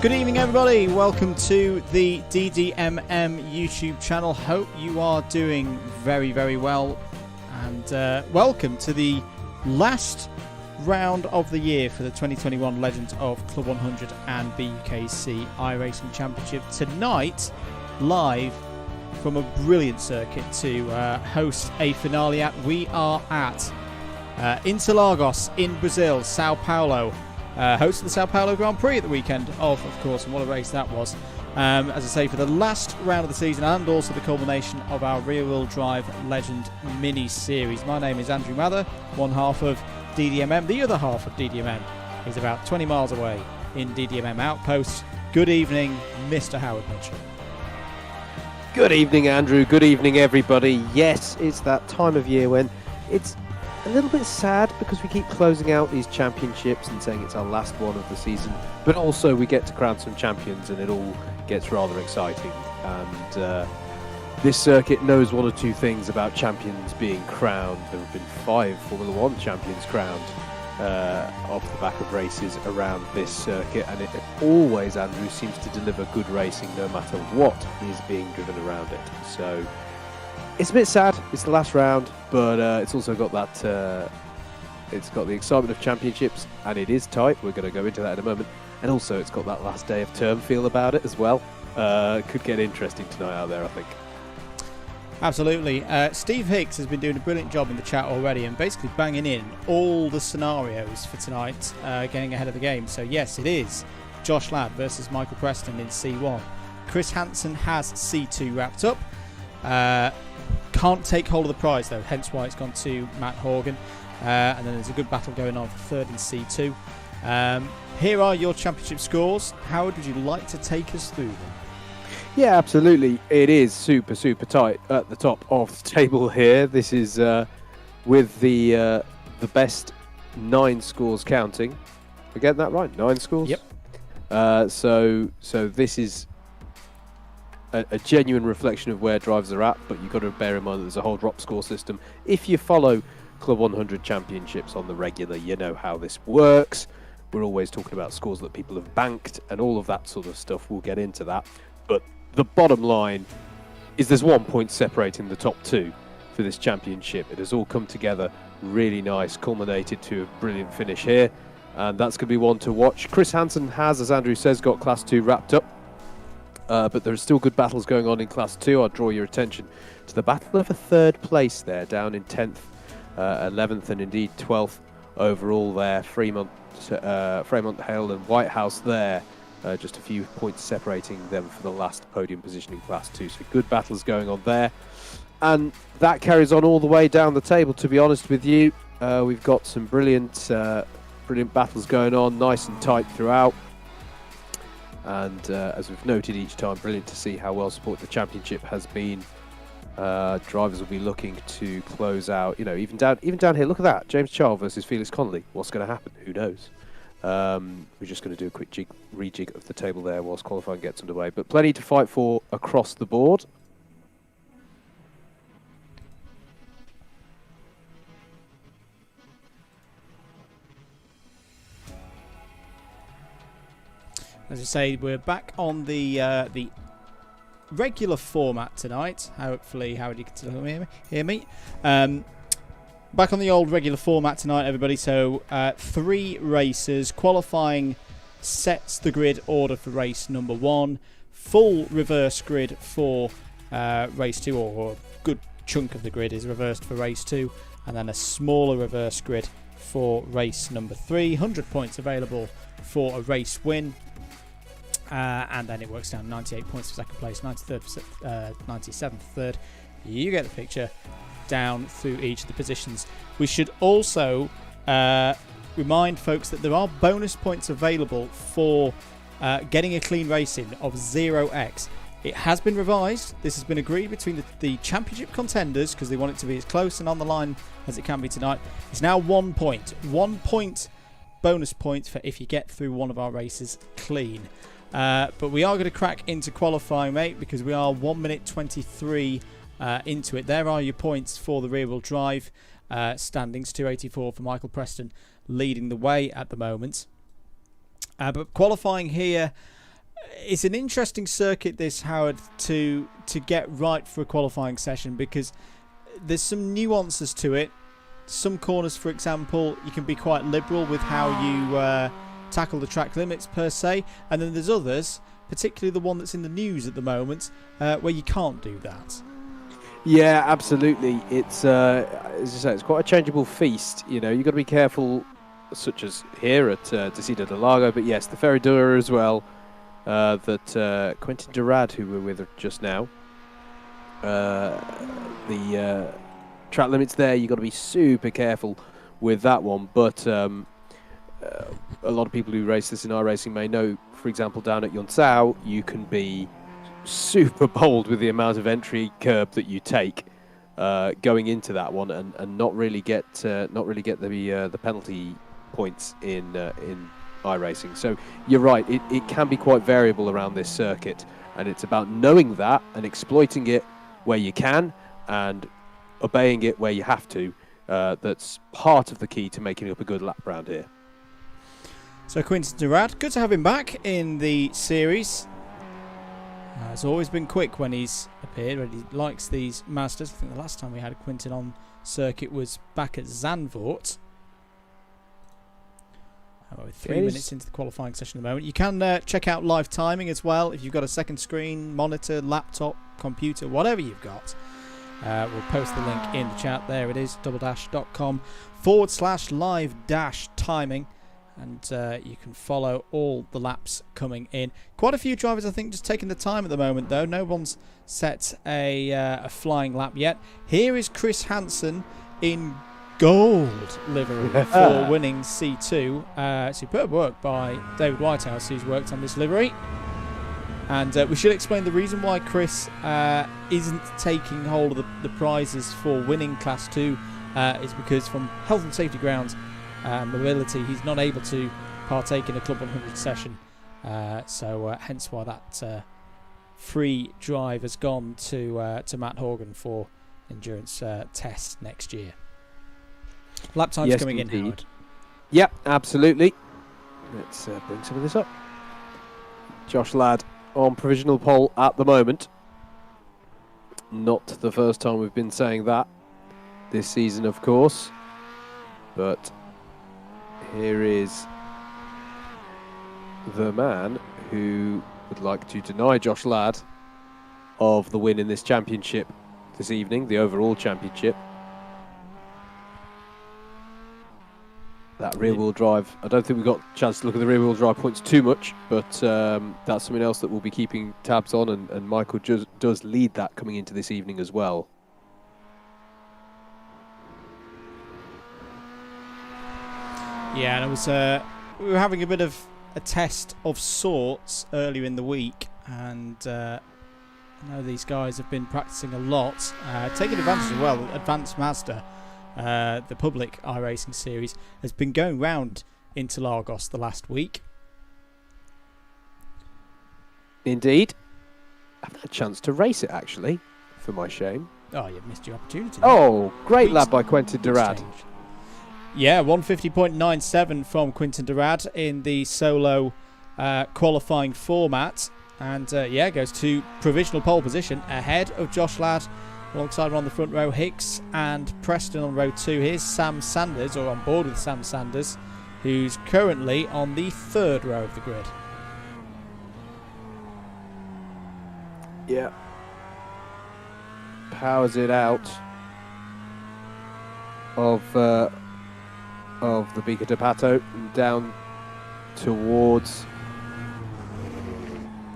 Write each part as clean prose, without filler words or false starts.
Good evening, everybody. Welcome to the DDMM YouTube channel. Hope you are doing very, very well. And welcome to the last round of the year for the 2021 Legends of Club 100 and BUKC iRacing Championship. Tonight, live from a brilliant circuit to host a finale at. We are at Interlagos in Brazil, Sao Paulo. Host of the Sao Paulo Grand Prix at the weekend of course, and what a race that was. As I say, for the last round of the season and also the culmination of our rear-wheel drive Legend mini-series. My name is Andrew Mather, one half of DDMM. The other half of DDMM is about 20 miles away in DDMM Outpost. Good evening, Mr. Howard Mitchell. Good evening, Andrew. Good evening, everybody. Yes, it's that time of year when it's a little bit sad because we keep closing out these championships and saying it's our last one of the season, but also we get to crown some champions and it all gets rather exciting. And this circuit knows one or two things about champions being crowned. There have been 5 Formula 1 champions crowned off the back of races around this circuit, and it always, Andrew, seems to deliver good racing no matter what is being driven around it. So it's a bit sad, it's the last round, but it's also got that, it's got the excitement of championships, and it is tight. We're going to go into that in a moment. And also it's got that last day of term feel about it as well. Could get interesting tonight out there, I think. Absolutely. Steve Hicks has been doing a brilliant job in the chat already and basically banging in all the scenarios for tonight, getting ahead of the game. So yes, it is Josh Ladd versus Michael Preston in C1. Chris Hansen has C2 wrapped up. Can't take hold of the prize though, hence why it's gone to Matt Horgan. And then there's a good battle going on for third in C2. Here are your championship scores. Howard, would you like to take us through them? Yeah, absolutely. It is super, super tight at the top of the table here. This is with the best 9 scores counting. I get that right? 9 scores? Yep. So this is a genuine reflection of where drivers are at, but you've got to bear in mind that there's a whole drop score system. If you follow Club 100 championships on the regular, you know how this works. We're always talking about scores that people have banked and all of that sort of stuff. We'll get into that. But the bottom line is there's 1 point separating the top 2 for this championship. It has all come together really nice, culminated to a brilliant finish here, and that's going to be one to watch. Chris Hansen has, as Andrew says, got Class 2 wrapped up. But there are still good battles going on in Class 2. I'll draw your attention to the battle of a third place there, down in 10th, 11th and indeed 12th overall there. Fremont Hale and Whitehouse there, just a few points separating them for the last podium position in Class 2. So good battles going on there. And that carries on all the way down the table, to be honest with you. We've got some brilliant battles going on, nice and tight throughout. And as we've noted each time, brilliant to see how well supported the championship has been. Drivers will be looking to close out, even down here. Look at that, James Charles versus Felix Connolly. What's going to happen? Who knows? We're just going to do a quick rejig of the table there whilst qualifying gets underway. But plenty to fight for across the board. As I say, we're back on the regular format tonight. Hopefully, Howard, you can still hear me. Back on the old regular format tonight, everybody. So 3 races. Qualifying sets the grid order for race number 1. Full reverse grid for race 2, or a good chunk of the grid is reversed for race 2, and then a smaller reverse grid for race number 3. 100 points available for a race win. And then it works down 98 points for second place, 93rd for 97th for third. You get the picture down through each of the positions. We should also remind folks that there are bonus points available for getting a clean racing of 0x. It has been revised. This has been agreed between the championship contenders because they want it to be as close and on the line as it can be tonight. It's now 1 point. 1 point bonus point for if you get through one of our races clean. But we are going to crack into qualifying, mate, because we are 1 minute 23 into it. There are your points for the rear-wheel drive standings. 284 for Michael Preston, leading the way at the moment. But qualifying here, it's an interesting circuit, this, Howard, to get right for a qualifying session, because there's some nuances to it. Some corners, for example, you can be quite liberal with how you tackle the track limits per se, and then there's others, particularly the one that's in the news at the moment, where you can't do that. Yeah, absolutely. It's as I say, it's quite a changeable feast. You know, you've got to be careful, such as here at Desida del Lago, but yes, the Ferradura as well. That Quentin Durad, who we're with just now, the track limits there, you've got to be super careful with that one. But a lot of people who race this in iRacing may know, for example, down at Yonsao, you can be super bold with the amount of entry curb that you take going into that one, and not really get the penalty points in iRacing. So you're right, it can be quite variable around this circuit, and it's about knowing that and exploiting it where you can and obeying it where you have to. That's part of the key to making up a good lap round here. So Quentin Durad, good to have him back in the series. It's always been quick when he's appeared, when he likes these Masters. I think the last time we had Quentin on circuit was back at Zandvoort. We're 3 minutes into the qualifying session at the moment. You can check out live timing as well if you've got a second screen, monitor, laptop, computer, whatever you've got. We'll post the link in the chat. There it is, doubledash.com/live-timing. And you can follow all the laps coming in. Quite a few drivers, I think, just taking the time at the moment, though. No one's set a flying lap yet. Here is Chris Hansen in gold livery for winning C2. Superb work by David Whitehouse, who's worked on this livery. And we should explain the reason why Chris isn't taking hold of the prizes for winning Class 2 is because, from health and safety grounds, mobility, he's not able to partake in a Club 100 session, so hence why that free drive has gone to Matt Horgan for endurance test next year. Lap time's coming in, Howard. Yep, absolutely. Let's bring some of this up. Josh Ladd on provisional pole at the moment. Not the first time we've been saying that this season, of course, but here is the man who would like to deny Josh Ladd of the win in this championship this evening, the overall championship. That rear-wheel drive, I don't think we've got a chance to look at the rear-wheel drive points too much, but that's something else that we'll be keeping tabs on, and Michael does lead that coming into this evening as well. Yeah, and it was we were having a bit of a test of sorts earlier in the week, and I know these guys have been practicing a lot, taking advantage as well. Advanced Mazda, the public iRacing series, has been going round Interlagos the last week. Indeed. I've had a chance to race it, actually, for my shame. Oh, you've missed your opportunity. Oh, great lap by Quentin Durad. Yeah, 150.97 from Quentin Durad in the solo qualifying format. And yeah, goes to provisional pole position ahead of Josh Ladd. Alongside him on the front row, Hicks and Preston on row 2. Here's Sam Sanders, or on board with Sam Sanders, who's currently on the third row of the grid. Yeah. Powers it out of the Bukc de Pato and down towards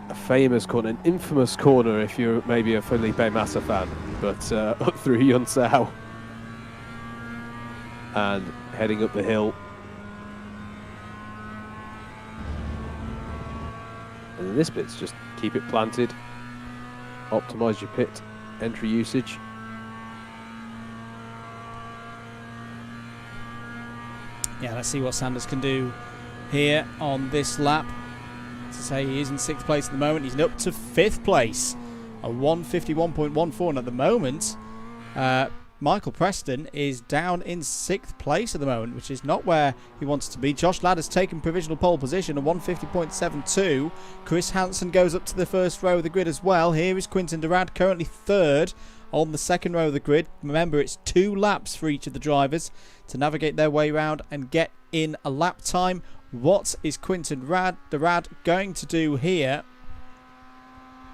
a famous corner, an infamous corner if you're maybe a Felipe Massa fan, but up through Yonsao and heading up the hill. And in this bit's just keep it planted, optimize your pit entry usage. Yeah, let's see what Sanders can do here on this lap. To say, he is in 6th place at the moment. He's up to 5th place, a 151.14, and at the moment Michael Preston is down in 6th place at the moment, which is not where he wants to be. Josh Ladd has taken provisional pole position at 150.72. Chris Hansen goes up to the first row of the grid as well. Here is Quinten de Rad, currently 3rd on the 2nd row of the grid. Remember, it's 2 laps for each of the drivers to navigate their way around and get in a lap time. What is Quinten de Rad going to do here?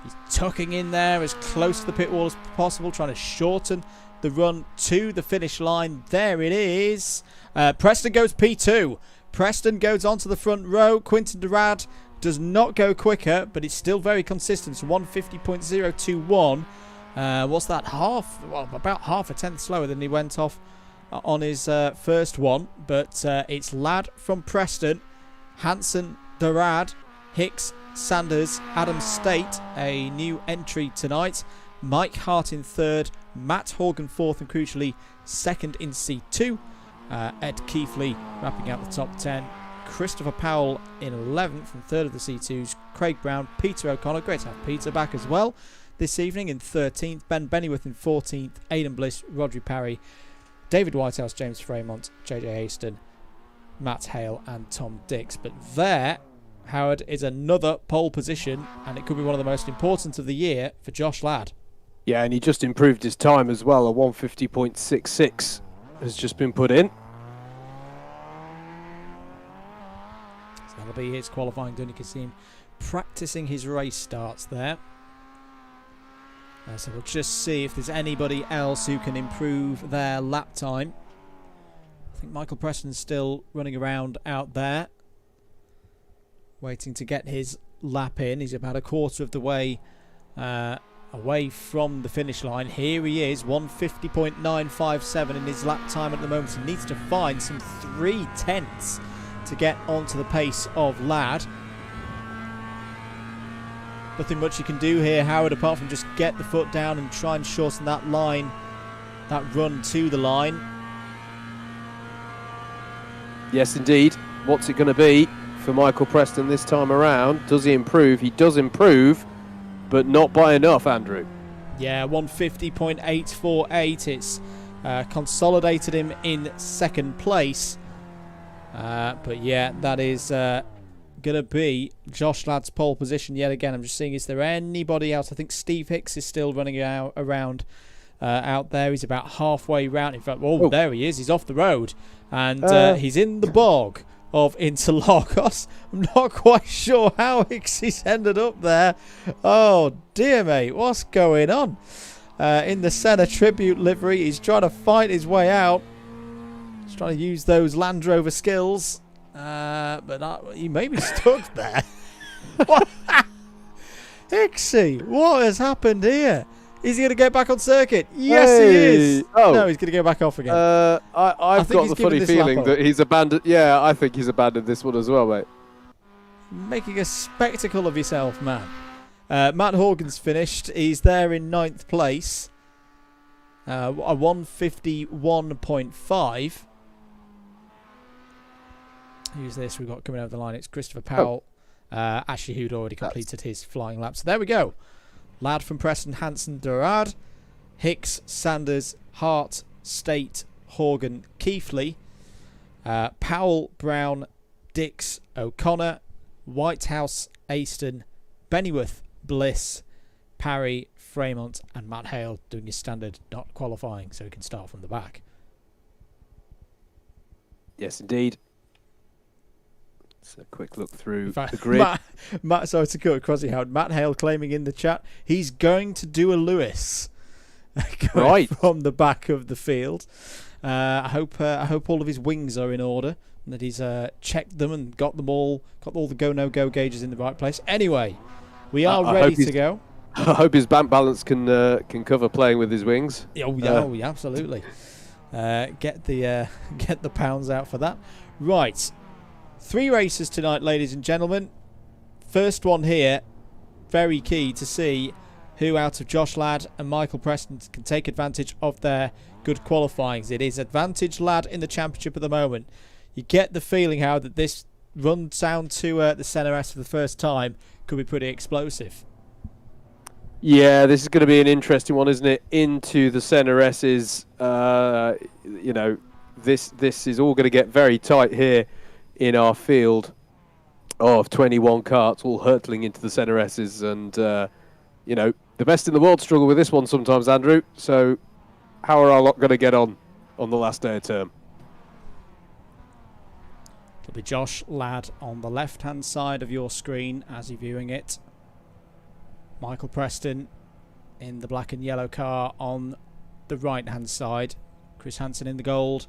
He's tucking in there as close to the pit wall as possible, trying to shorten the run to the finish line. There it is. Preston goes P2. Preston goes onto the front row. Quinten de Rad does not go quicker, but it's still very consistent. So 150.021. What's that? About half a tenth slower than he went off on his first one. But it's Ladd from Preston, Hansen, de Rad, Hicks, Sanders, Adam State, a new entry tonight. Mike Hart in 3rd, Matt Horgan 4th, and crucially 2nd in C2. Ed Keithley wrapping out the top 10. Christopher Powell in 11th and 3rd of the C2s. Craig Brown, Peter O'Connor. Great to have Peter back as well this evening in 13th. Ben Bennyworth in 14th. Aidan Bliss, Rodri Parry, David Whitehouse, James Fremont, JJ Haston, Matt Hale, and Tom Dix. But there, Howard, is another pole position, and it could be one of the most important of the year for Josh Ladd. Yeah, and he just improved his time as well. A 150.66 has just been put in. So that'll be his qualifying done. You can see him practicing his race starts there. So we'll just see if there's anybody else who can improve their lap time. I think Michael Preston's still running around out there, waiting to get his lap in. He's about a quarter of the way away from the finish line. Here he is, 150.957 in his lap time at the moment. He needs to find some 3/10 to get onto the pace of Ladd. Nothing much you can do here, Howard, apart from just get the foot down and try and shorten that line, that run to the line. Yes, indeed. What's it going to be for Michael Preston this time around? Does he improve? He does improve, but not by enough, Andrew. Yeah, 150.848. It's consolidated him in 2nd place. But yeah, that is going to be Josh Ladd's pole position yet again. I'm just seeing, is there anybody else? I think Steve Hicks is still running around out there. He's about halfway round. In fact, there he is. He's off the road. And he's in the bog of Interlagos. I'm not quite sure how Hicks ended up there. Oh, dear, mate. What's going on? In the Senna Tribute livery, he's trying to fight his way out. He's trying to use those Land Rover skills. But he may be stuck there. What? Hicksy, what has happened here? Is he going to get back on circuit? Yes, he is. Oh. No, he's going to go back off again. I've got the funny feeling that he's abandoned. Yeah, I think he's abandoned this one as well, mate. Making a spectacle of yourself, man. Matt Horgan's finished. He's there in 9th place. A 151.5. Who's this we've got coming over the line? It's Christopher Powell. Ashley, who'd already completed his flying lap. So there we go. Ladd from Preston, Hansen, de Rad, Hicks, Sanders, Hart, State, Horgan, Keithley, Powell, Brown, Dix, O'Connor, Whitehouse, Aston, Bennyworth, Bliss, Parry, Fremont, and Matt Hale doing his standard not qualifying, so he can start from the back. Yes, indeed. A quick look through the grid. Matt, sorry to cut across you, Howard. Matt Hale claiming in the chat he's going to do a Lewis from the back of the field. I hope all of his wings are in order and that he's checked them and got all the go no go gauges in the right place. Anyway, we are ready to go. I hope his bank balance can cover playing with his wings. Yeah, absolutely. Get the pounds out for that. Right. 3 races tonight, ladies and gentlemen. First one here, very key to see who out of Josh Ladd and Michael Preston can take advantage of their good qualifyings. It is advantage Ladd in the championship at the moment. You get the feeling, how that this run down to the Senna S for the first time could be pretty explosive. Yeah, this is going to be an interesting one, isn't it? Into the center S's. You know, this is all going to get very tight here in our field of 21 karts, all hurtling into the center S's. And, you know, the best in the world struggle with this one sometimes, Andrew. So how are our lot going to get on the last day of term? It'll be Josh Ladd on the left-hand side of your screen as you're viewing it. Michael Preston in the black and yellow car on the right-hand side. Chris Hansen in the gold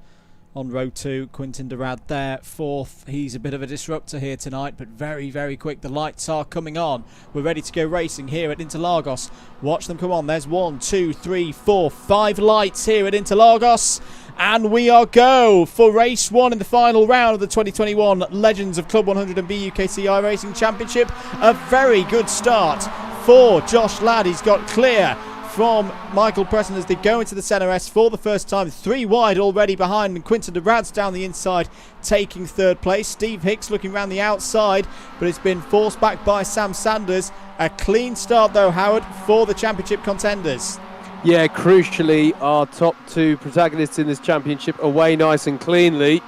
on row 2. Quintin Durad there, 4th. He's a bit of a disruptor here tonight, but very, very quick. The lights are coming on. We're ready to go racing here at Interlagos. Watch them come on. There's 1, 2, 3, 4, 5 lights here at Interlagos. And we are go for race 1 in the final round of the 2021 Legends of Club 100 and BUKC iRacing Championship. A very good start for Josh Ladd. He's got clear from Michael Preston as they go into the centre S for the first time. 3 wide already behind, and Quintin Durad's down the inside taking 3rd place. Steve Hicks looking around the outside, but it's been forced back by Sam Sanders. A clean start though, Howard, for the championship contenders. Yeah, crucially, our top 2 protagonists in this championship away nice and cleanly.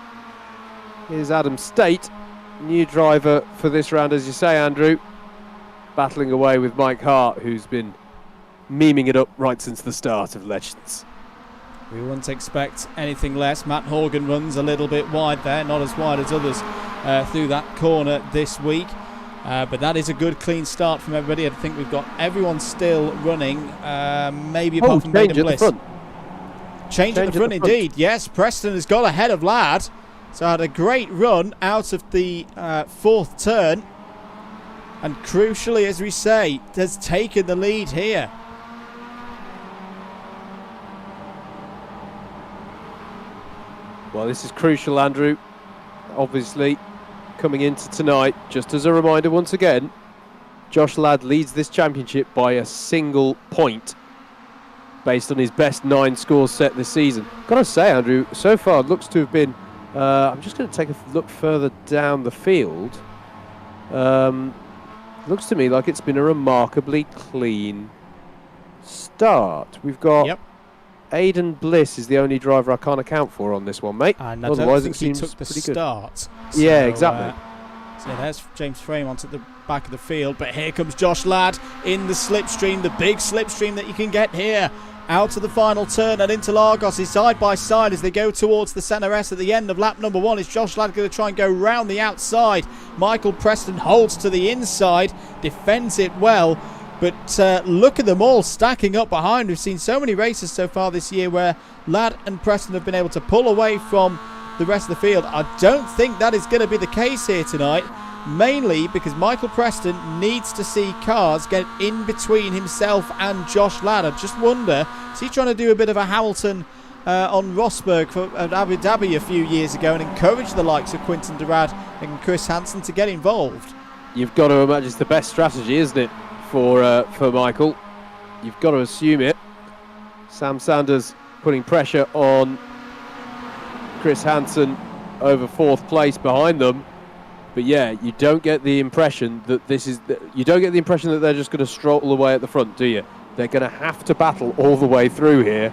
Here's Adam State, new driver for this round, as you say, Andrew, battling away with Mike Hart, who's been memeing it up right since the start of Legends. We wouldn't expect anything less. Matt Horgan runs a little bit wide there, not as wide as others through that corner this week. But that is a good clean start from everybody. I think we've got everyone still running, maybe apart from Baden Bliss. Change at the front indeed. Yes, Preston has got ahead of Ladd. So had a great run out of the 4th turn. And crucially, as we say, has taken the lead here. Well, this is crucial, Andrew. Obviously, coming into tonight, just as a reminder once again, Josh Ladd leads this championship by a single point based on his best 9 scores set this season. Gotta say, Andrew, so far it looks to have been, I'm just going to take a look further down the field. Looks to me like it's been a remarkably clean start. We've got Aidan Bliss is the only driver I can't account for on this one, mate. And I don't think he took the start. So, yeah, exactly. So there's James Fremont at the back of the field, but here comes Josh Ladd in the slipstream, the big slipstream that you can get here. Out to the final turn at Interlagos is side by side as they go towards the centre S at the end of lap number 1. Is Josh Ladd going to try and go round the outside? Michael Preston holds to the inside, defends it well. But look at them all stacking up behind. We've seen so many races so far this year where Ladd and Preston have been able to pull away from the rest of the field. I don't think that is going to be the case here tonight, mainly because Michael Preston needs to see cars get in between himself and Josh Ladd. I just wonder, is he trying to do a bit of a Hamilton on Rosberg at Abu Dhabi a few years ago and encourage the likes of Quintin Durad and Chris Hansen to get involved? You've got to imagine it's the best strategy, isn't it? For Michael, you've got to assume it. Sam Sanders putting pressure on Chris Hansen over 4th place behind them, but yeah, you don't get the impression that you don't get the impression that they're just going to stroll away at the front, do you? They're going to have to battle all the way through here,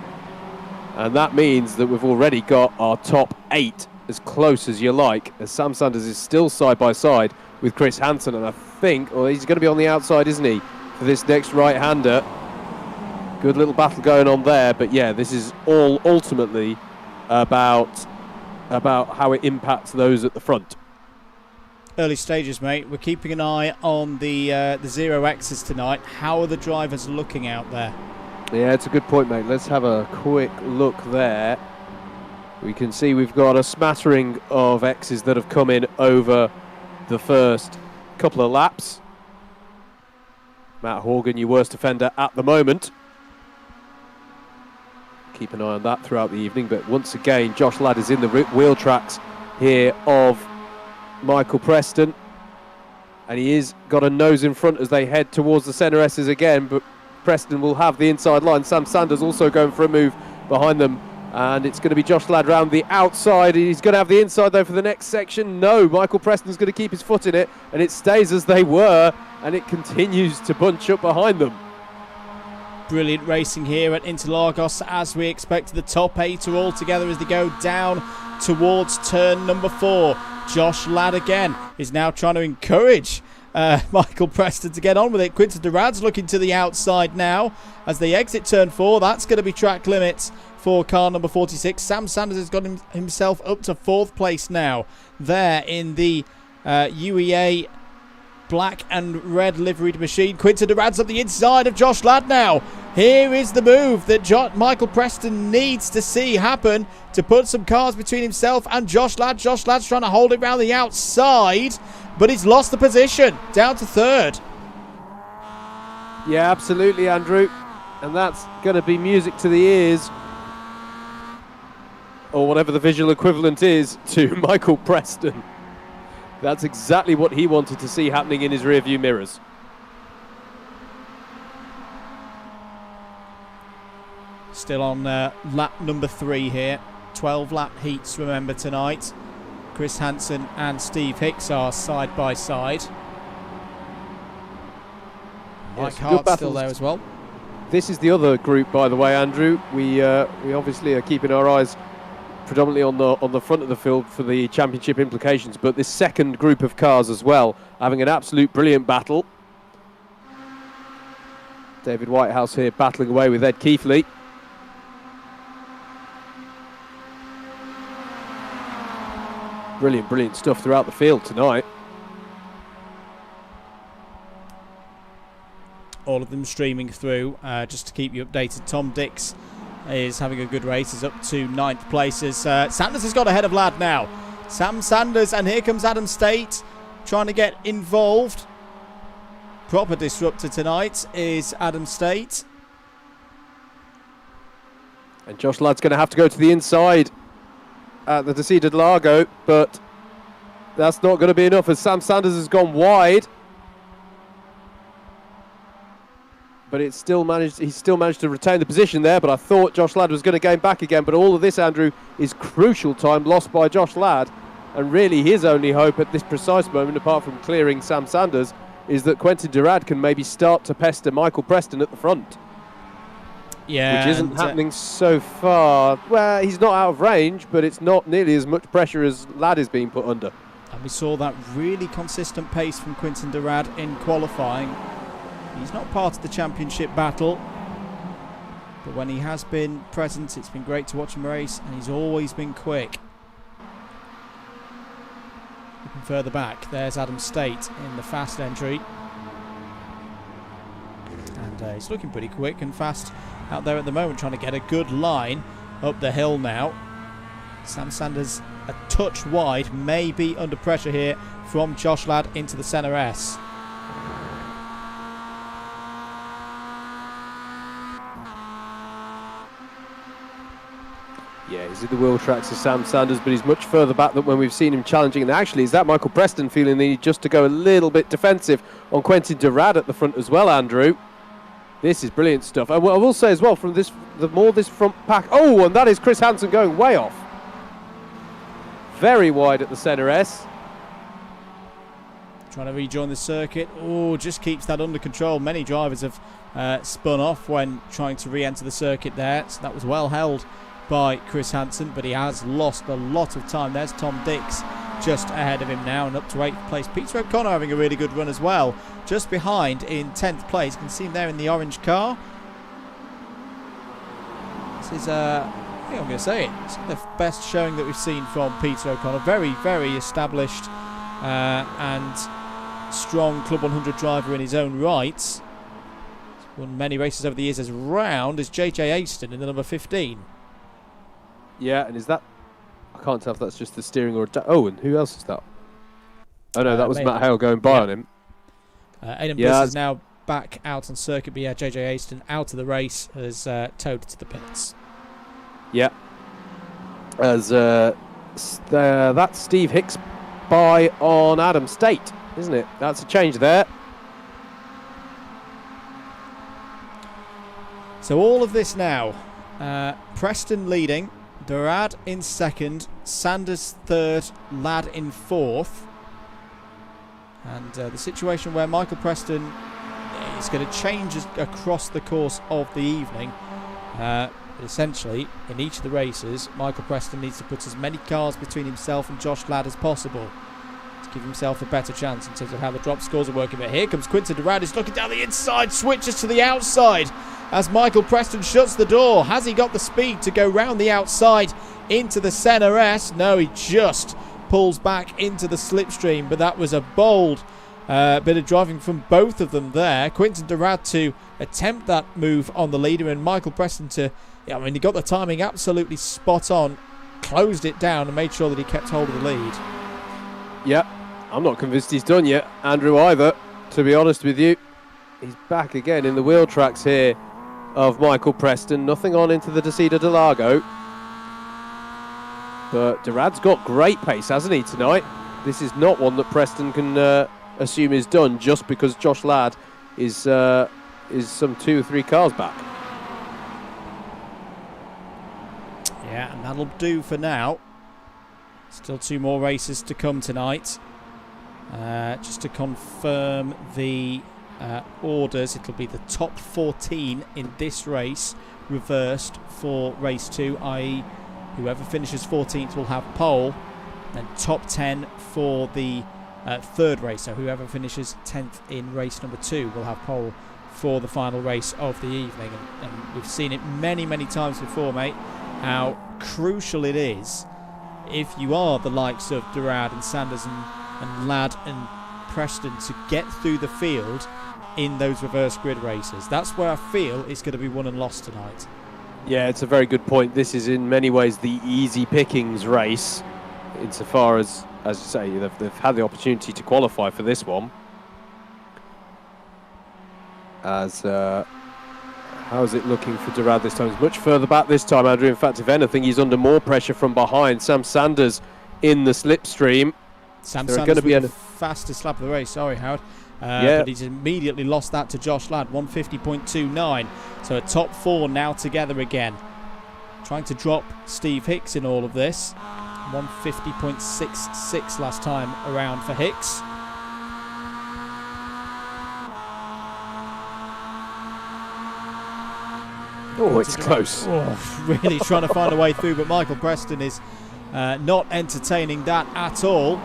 and that means that we've already got our top 8 as close as you like, as Sam Sanders is still side by side with Chris Hansen, and I think, well, he's going to be on the outside, isn't he, for this next right-hander. Good little battle going on there, but yeah, this is all ultimately about how it impacts those at the front. Early stages, mate. We're keeping an eye on the 0 X's tonight. How are the drivers looking out there? Yeah, it's a good point, mate. Let's have a quick look there. We can see we've got a smattering of X's that have come in over the first couple of laps. Matt Horgan, your worst offender at the moment. Keep an eye on that throughout the evening, but once again, Josh Ladd is in the wheel tracks here of Michael Preston, and he is got a nose in front as they head towards the centre S's again, but Preston will have the inside line. Sam Sanders also going for a move behind them, and it's going to be Josh Ladd round the outside. He's going to have the inside though for the next section. No, Michael Preston's going to keep his foot in it, and it stays as they were, and it continues to bunch up behind them. brilliant racing here at Interlagos, as we expected. The top 8 are all together as they go down towards turn number 4. Josh Ladd again is now trying to encourage Michael Preston to get on with it. Quinton Durad's looking to the outside now as they exit turn 4. That's going to be track limits for car number 46. Sam Sanders has got himself up to 4th place now there in the UEA black and red liveried machine. Quinton Durad's up the inside of Josh Ladd now. Here is the move that Michael Preston needs to see happen to put some cars between himself and Josh Ladd. Josh Ladd's trying to hold it round the outside, but he's lost the position, down to 3rd. Yeah, absolutely, Andrew. And that's going to be music to the ears, or whatever the visual equivalent is, to Michael Preston. That's exactly what he wanted to see happening in his rearview mirrors. Still on lap number 3 here. 12 lap heats, remember, tonight. Chris Hansen and Steve Hicks are side by side. Mike Hart's still there as well. This is the other group, by the way, Andrew. We obviously are keeping our eyes predominantly on the front of the field for the championship implications, but this second group of cars as well, having an absolute brilliant battle. David Whitehouse here battling away with Ed Keithley. Brilliant stuff throughout the field tonight. All of them streaming through, just to keep you updated. Tom Dix is having a good race. He's up to 9th place. Sanders has got ahead of Ladd now. Sam Sanders, and here comes Adam State trying to get involved. Proper disruptor tonight is Adam State. And Josh Ladd's going to have to go to the inside at the Decided Largo, but that's not going to be enough as Sam Sanders has gone wide. But he's still managed to retain the position there, but I thought Josh Ladd was going to gain back again. But all of this, Andrew, is crucial time lost by Josh Ladd, and really his only hope at this precise moment, apart from clearing Sam Sanders, is that Quinton Durad can maybe start to pester Michael Preston at the front. Yeah, which isn't happening so far. Well, he's not out of range, but it's not nearly as much pressure as Ladd is being put under. And we saw that really consistent pace from Quinton Durad in qualifying. He's not part of the championship battle, but when he has been present, it's been great to watch him race, and he's always been quick. Looking further back, there's Adam State in the fast entry. And he's looking pretty quick and fast out there at the moment, trying to get a good line up the hill now. Sam Sanders a touch wide, maybe under pressure here from Josh Ladd into the centre S. Yeah, he's in the wheel tracks of Sam Sanders, but he's much further back than when we've seen him challenging. And actually, is that Michael Preston feeling the need just to go a little bit defensive on Quinton Durad at the front as well, Andrew? This is brilliant stuff. And I will say as well, from this, the more this front pack... Oh, and that is Chris Hansen going way off. Very wide at the centre S. Trying to rejoin the circuit. Oh, just keeps that under control. Many drivers have spun off when trying to re-enter the circuit there. So that was well held by Chris Hansen, but he has lost a lot of time. There's Tom Dix just ahead of him now and up to 8th place. Peter O'Connor having a really good run as well, just behind in 10th place. You can see him there in the orange car. This is I think I'm going to say it, it's the best showing that we've seen from Peter O'Connor. Very, very established and strong Club 100 driver in his own right. He's won many races over the years. As round as JJ Aston in the number 15. Yeah, and is that... I can't tell if that's just the steering or... Oh, and who else is that? Oh, no, that was Matt Hale going by on him. Aidan Bliss is now back out on circuit, but yeah, JJ Aston out of the race has towed to the pits. Yeah. As that's Steve Hicks by on Adam State, isn't it? That's a change there. So all of this now. Preston leading. Durad in 2nd, Sanders 3rd, Ladd in 4th. And the situation where Michael Preston, It's going to change across the course of the evening. But essentially, in each of the races, Michael Preston needs to put as many cars between himself and Josh Ladd as possible to give himself a better chance in terms of how the drop scores are working. But here comes Quinton Durand, who's looking down the inside, switches to the outside as Michael Preston shuts the door. Has he got the speed to go round the outside into the Senna S? No, he just pulls back into the slipstream, but that was a bold bit of driving from both of them there. Quinton Durand to attempt that move on the leader, and Michael Preston to, I mean, he got the timing absolutely spot on, closed it down and made sure that he kept hold of the lead. Yeah, I'm not convinced he's done yet, Andrew, either, to be honest with you. He's back again in the wheel tracks here of Michael Preston. Nothing on into the Desida de Lago. But Durand's got great pace, hasn't he, tonight? This is not one that Preston can assume is done just because Josh Ladd is some 2 or 3 cars back. Yeah, and that'll do for now. Still 2 more races to come tonight. Just to confirm the orders, it'll be the top 14 in this race reversed for race 2, i.e. whoever finishes 14th will have pole, and top 10 for the third race, so whoever finishes 10th in race number 2 will have pole for the final race of the evening. And we've seen it many times before, mate, how crucial it is if you are the likes of Durand and Sanders and Ladd and Preston to get through the field in those reverse grid races. That's where I feel it's going to be won and lost tonight. Yeah, it's a very good point. This is in many ways the easy pickings race, insofar as you say, they've had the opportunity to qualify for this one. As how's it looking for Durand this time? He's much further back this time, Andrew. In fact, if anything, he's under more pressure from behind. Sam Sanders in the slipstream. Sam Sanders with the fastest lap of the race. Sorry, Howard. But he's immediately lost that to Josh Ladd, 150.29. So a top 4 now together again. Trying to drop Steve Hicks in all of this. 150.66 last time around for Hicks. Oh, it's close. Oh, really trying to find a way through, but Michael Preston is not entertaining that at all.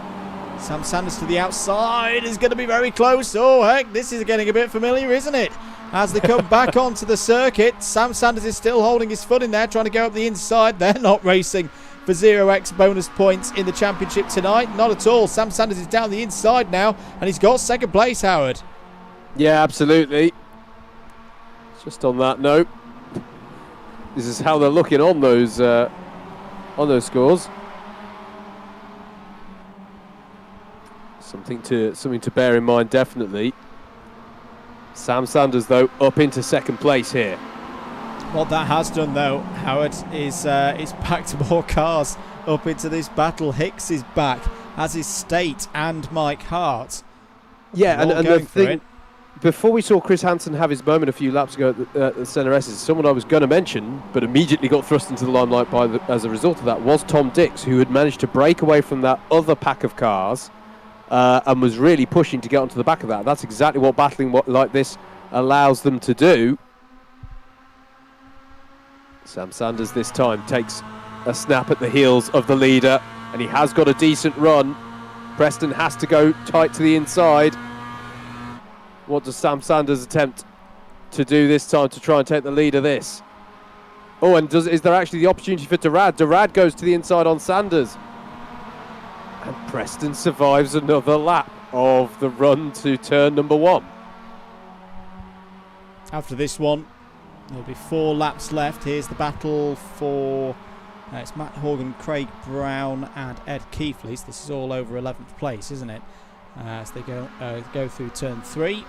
Sam Sanders to the outside is going to be very close. Oh, heck, this is getting a bit familiar, isn't it? As they come back onto the circuit, Sam Sanders is still holding his foot in there, trying to go up the inside. They're not racing for 0x bonus points in the championship tonight. Not at all. Sam Sanders is down the inside now, and he's got second place, Howard. Yeah, absolutely. Just on that note, this is how they're looking on those scores. Something to bear in mind, definitely. Sam Sanders, though, up into second place here. What that has done, though, Howard, is it's packed more cars up into this battle. Hicks is back, as is State and Mike Hart. Yeah, and the thing, before we saw Chris Hansen have his moment a few laps ago at the Senna S, someone I was going to mention, but immediately got thrust into the limelight as a result of that, was Tom Dix, who had managed to break away from that other pack of cars and was really pushing to get onto the back of that. That's exactly what battling like this allows them to do. Sam Sanders this time takes a snap at the heels of the leader, and he has got a decent run. Preston has to go tight to the inside. What does Sam Sanders attempt to do this time to try and take the lead of this? Oh, and is there actually the opportunity for Durand? Durand goes to the inside on Sanders. And Preston survives another lap of the run to turn number 1. After this one, there'll be 4 laps left. Here's the battle for it's Matt Horgan, Craig Brown and Ed Keefleys. This is all over 11th place, isn't it? As they go through turn 3.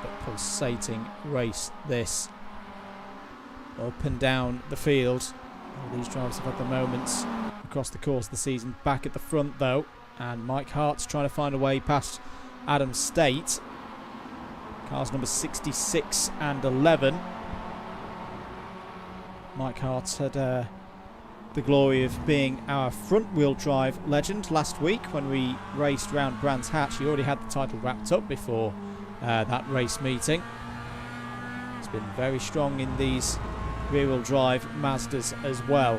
But pulsating race this. Up and down the field. All these drivers have had the moments across the course of the season. Back at the front, though, and Mike Hart's trying to find a way past Adam State. Cars number 66 and 11. Mike Hart had the glory of being our front-wheel drive legend last week when we raced round Brands Hatch. He already had the title wrapped up before that race meeting. He's been very strong in these rear-wheel drive Mazdas as well.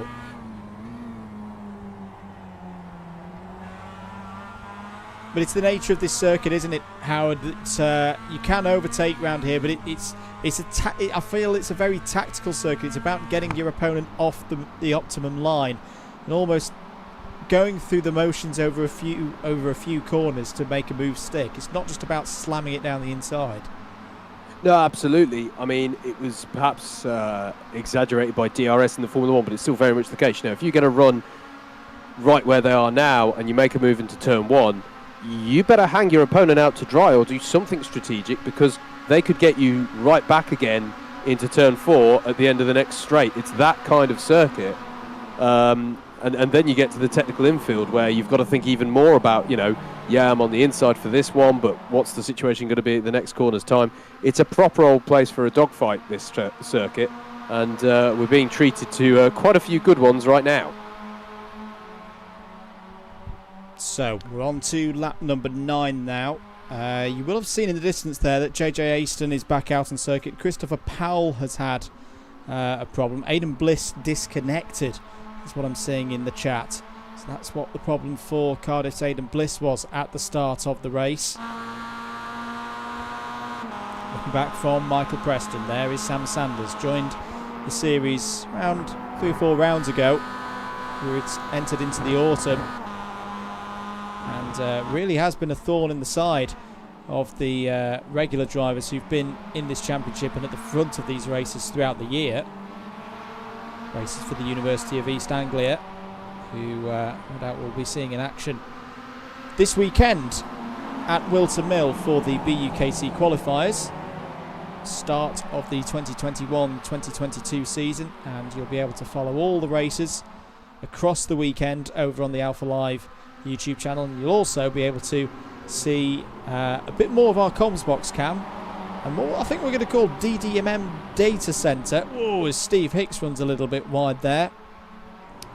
But it's the nature of this circuit, isn't it, Howard? That you can overtake round here, but I feel it's a very tactical circuit. It's about getting your opponent off the optimum line and almost going through the motions over a few corners to make a move stick. It's not just about slamming it down the inside. No, absolutely. I mean, it was perhaps exaggerated by DRS in the Formula 1, but it's still very much the case. You know, if you get a run right where they are now and you make a move into turn 1, you better hang your opponent out to dry or do something strategic, because they could get you right back again into turn 4 at the end of the next straight. It's that kind of circuit. And then you get to the technical infield where you've got to think even more about, you know, yeah, I'm on the inside for this one, but what's the situation going to be at the next corner's time? It's a proper old place for a dogfight, this circuit, and we're being treated to quite a few good ones right now. So we're on to lap number 9 now. You will have seen in the distance there that JJ Aston is back out on circuit. Christopher Powell has had a problem. Aidan Bliss disconnected is what I'm seeing in the chat. So that's what the problem for Cardiff's Aidan Bliss was at the start of the race. Looking back from Michael Preston, there is Sam Sanders. Joined the series around 3 or 4 rounds ago, where it's entered into the autumn. And really has been a thorn in the side of the regular drivers who've been in this championship and at the front of these races throughout the year. Races for the University of East Anglia, who no doubt will be seeing in action this weekend at Wilton Mill for the BUKC Qualifiers. Start of the 2021-2022 season, and you'll be able to follow all the races across the weekend over on the Alpha Live YouTube channel, and you'll also be able to see a bit more of our comms box cam and more, I think we're going to call DDMM Data Center. Oh, as Steve Hicks runs a little bit wide there.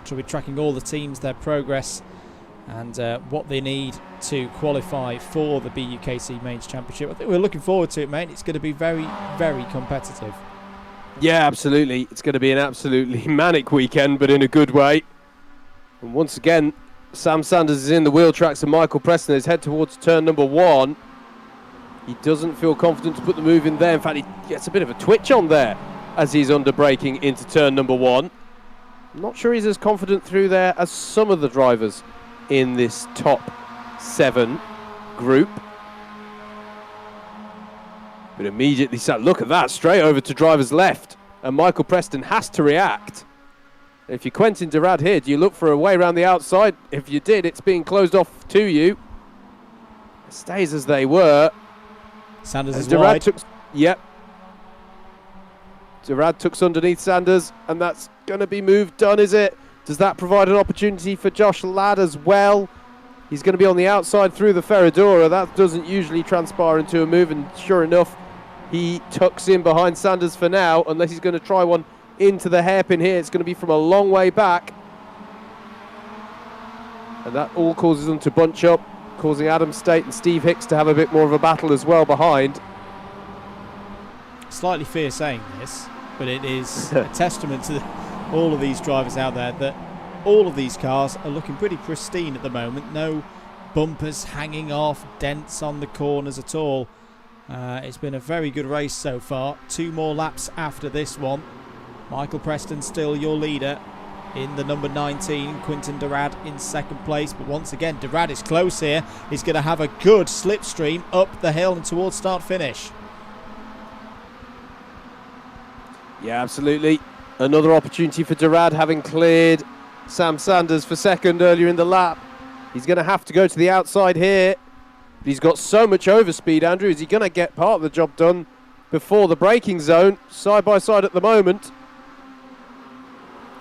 So we'll be tracking all the teams, their progress, and what they need to qualify for the BUKC Mains Championship. I think we're looking forward to it, mate. It's going to be very, very competitive. Yeah, absolutely. It's going to be an absolutely manic weekend, but in a good way. And once again, Sam Sanders is in the wheel tracks and Michael Preston is head towards turn number 1. He doesn't feel confident to put the move in there. In fact, he gets a bit of a twitch on there as he's under braking into turn number 1. I'm not sure he's as confident through there as some of the drivers in this top 7 group. But immediately, look at that, straight over to driver's left. And Michael Preston has to react. If you're Quentin Durad here, do you look for a way around the outside? If you did, it's being closed off to you. It stays as they were. Sanders is Durad wide. Yep. Durad tucks underneath Sanders, and that's going to be move done, is it? Does that provide an opportunity for Josh Ladd as well? He's going to be on the outside through the Ferradura. That doesn't usually transpire into a move, and sure enough, he tucks in behind Sanders for now, unless he's going to try one into the hairpin here. It's going to be from a long way back. And that all causes them to bunch up, causing Adam State and Steve Hicks to have a bit more of a battle as well behind. Slightly fear saying this, but it is a testament to all of these drivers out there that all of these cars are looking pretty pristine at the moment. No bumpers hanging off, dents on the corners at all. It's been a very good race so far. 2 more laps after this one. Michael Preston still your leader in the number 19. Quinton Durad in second place. But once again, Durad is close here. He's going to have a good slipstream up the hill and towards start-finish. Yeah, absolutely. Another opportunity for Durad, having cleared Sam Sanders for second earlier in the lap. He's going to have to go to the outside here. But he's got so much overspeed, Andrew. Is he going to get part of the job done before the braking zone? Side by side at the moment.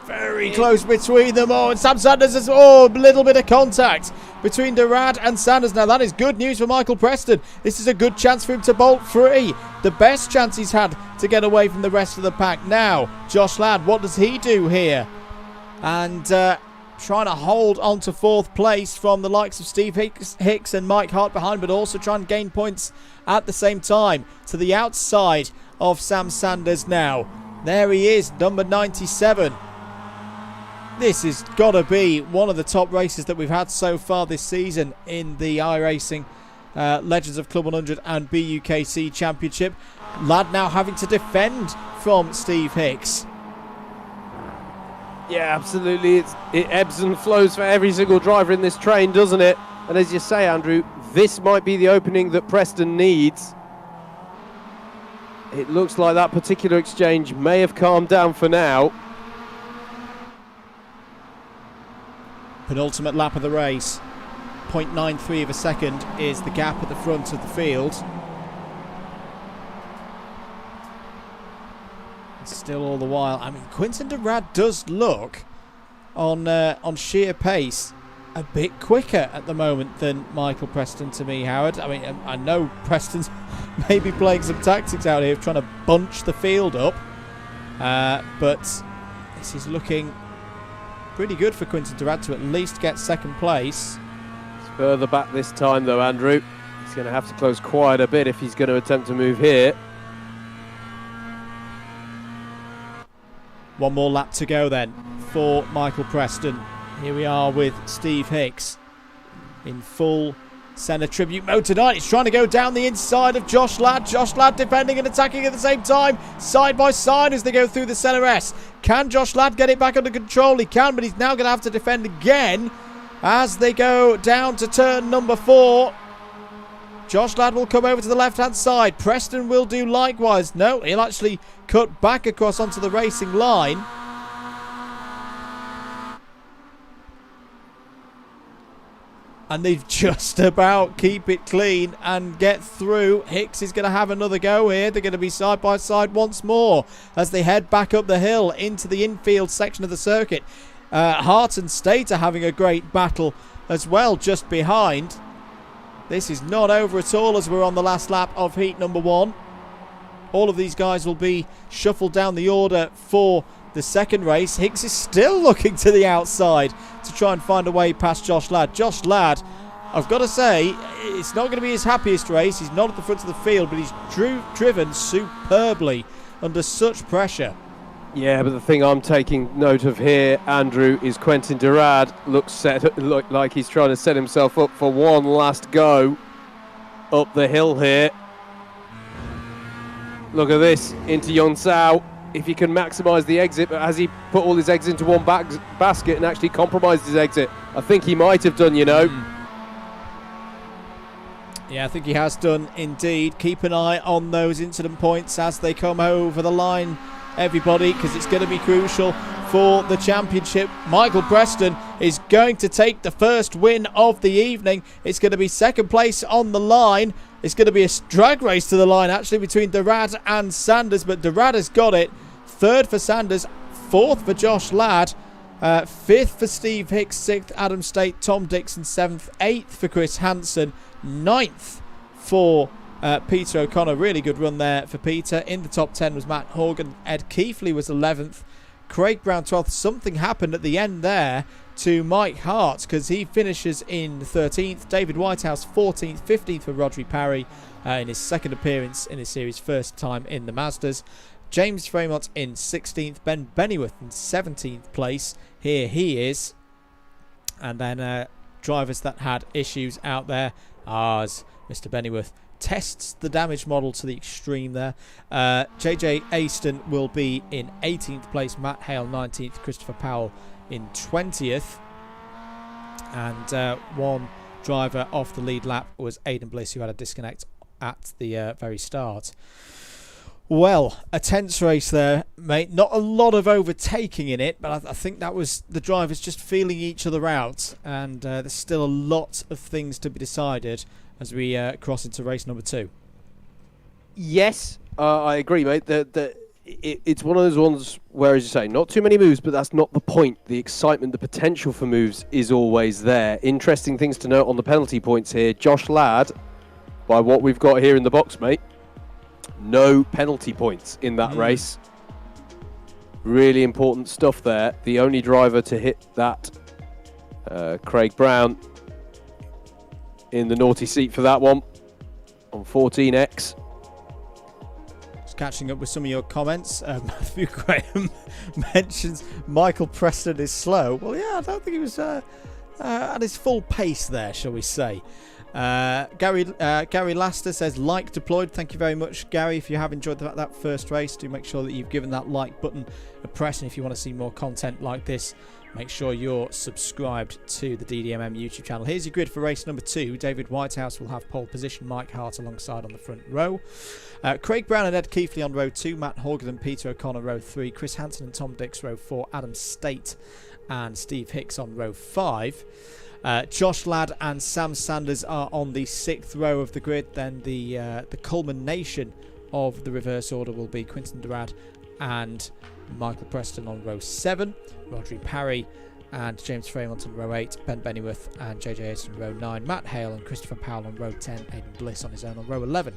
Very close between them. Oh, and Sam Sanders has, a little bit of contact between Durad and Sanders. Now, that is good news for Michael Preston. This is a good chance for him to bolt free. The best chance he's had to get away from the rest of the pack. Now, Josh Ladd, what does he do here? and trying to hold on to 4th place from the likes of Steve Hicks and Mike Hart behind, but also trying to gain points at the same time. To the outside of Sam Sanders now. There he is, number 97. This has got to be one of the top races that we've had so far this season in the iRacing Legends of Club 100 and BUKC Championship. Lad now having to defend from Steve Hicks. Yeah, absolutely. It ebbs and flows for every single driver in this train, doesn't it? And as you say, Andrew, this might be the opening that Preston needs. It looks like that particular exchange may have calmed down for now. Penultimate lap of the race. 0.93 of a second is the gap at the front of the field. Still all the while, I mean, Quinton de Rad does look on sheer pace a bit quicker at the moment than Michael Preston to me, Howard. I mean, I know Preston's maybe playing some tactics out here trying to bunch the field up, but this is looking pretty good for Quinton de Rad to at least get 2nd place. It's further back this time though, Andrew. He's going to have to close quite a bit if he's going to attempt to move here. One more lap to go then for Michael Preston. Here we are with Steve Hicks in full Senna tribute mode tonight. He's trying to go down the inside of Josh Ladd. Josh Ladd defending and attacking at the same time, side by side as they go through the Senna S. Can Josh Ladd get it back under control? He can, but he's now going to have to defend again as they go down to turn number 4. Josh Ladd will come over to the left-hand side. Preston will do likewise. No, he'll actually cut back across onto the racing line. And they just about keep it clean and get through. Hicks is going to have another go here. They're going to be side by side once more as they head back up the hill into the infield section of the circuit. Hart and State are having a great battle as well just behind. This is not over at all as we're on the last lap of heat number 1. All of these guys will be shuffled down the order for the second race. Hicks is still looking to the outside to try and find a way past Josh Ladd. Josh Ladd, I've got to say, it's not going to be his happiest race. He's not at the front of the field, but he's driven superbly under such pressure. Yeah, but the thing I'm taking note of here, Andrew, is Quinton de Rad looks like he's trying to set himself up for one last go up the hill here. Look at this, into Yonsao. If he can maximise the exit, but has he put all his eggs into one basket and actually compromised his exit? I think he might have done, you know. Yeah, I think he has done indeed. Keep an eye on those incident points as they come over the line, everybody, because it's going to be crucial for the championship. Michael Preston is going to take the first win of the evening. It's going to be 2nd place on the line. It's going to be a drag race to the line, actually, between de Rad and Sanders, but de Rad has got it. 3rd for Sanders, 4th for Josh Ladd, 5th for Steve Hicks, 6th Adam State, Tom Dixon, 7th, 8th for Chris Hansen, 9th for Peter O'Connor. Really good run there for Peter. In the top 10 was Matt Horgan. Ed Keithley was 11th. Craig Brown 12th. Something happened at the end there to Mike Hart because he finishes in 13th. David Whitehouse 14th. 15th for Rodri Parry in his 2nd appearance in his series, 1st time in the Masters. James Fremont in 16th. Ben Bennyworth in 17th place. Here he is. And then drivers that had issues out there as Mr. Bennyworth tests the damage model to the extreme there. JJ Aston will be in 18th place. Matt Hale 19th. Christopher Powell in 20th. And one driver off the lead lap was Aidan Bliss, who had a disconnect at the very start. Well, a tense race there, mate. Not a lot of overtaking in it, but I think that was the drivers just feeling each other out. And there's still a lot of things to be decided as we cross into race number 2. Yes, I agree, mate. It's one of those ones where, as you say, not too many moves, but that's not the point. The excitement, the potential for moves is always there. Interesting things to note on the penalty points here. Josh Ladd, by what we've got here in the box, mate, no penalty points in that race. Really important stuff there. The only driver to hit that, Craig Brown, in the naughty seat for that one on 14X. Just catching up with some of your comments. Matthew Graham mentions Michael Preston is slow. Well, yeah, I don't think he was at his full pace there, shall we say. Gary Laster says, like deployed. Thank you very much, Gary. If you have enjoyed that first race, do make sure that you've given that like button a press. And if you want to see more content like this, make sure you're subscribed to the DDMM YouTube channel. Here's your grid for race number 2. David Whitehouse will have pole position. Mike Hart alongside on the front row. Craig Brown and Ed Keithley on row 2. Matt Horgan and Peter O'Connor row 3. Chris Hansen and Tom Dix row 4. Adam State and Steve Hicks on row 5. Josh Ladd and Sam Sanders are on the 6th row of the grid. Then the culmination of the reverse order will be Quinton Durad and Michael Preston on row 7, Rodri Parry and James Fremont on row 8, Ben Bennyworth and JJ Aitken on row 9, Matt Hale and Christopher Powell on row 10, Aidan Bliss on his own on row 11.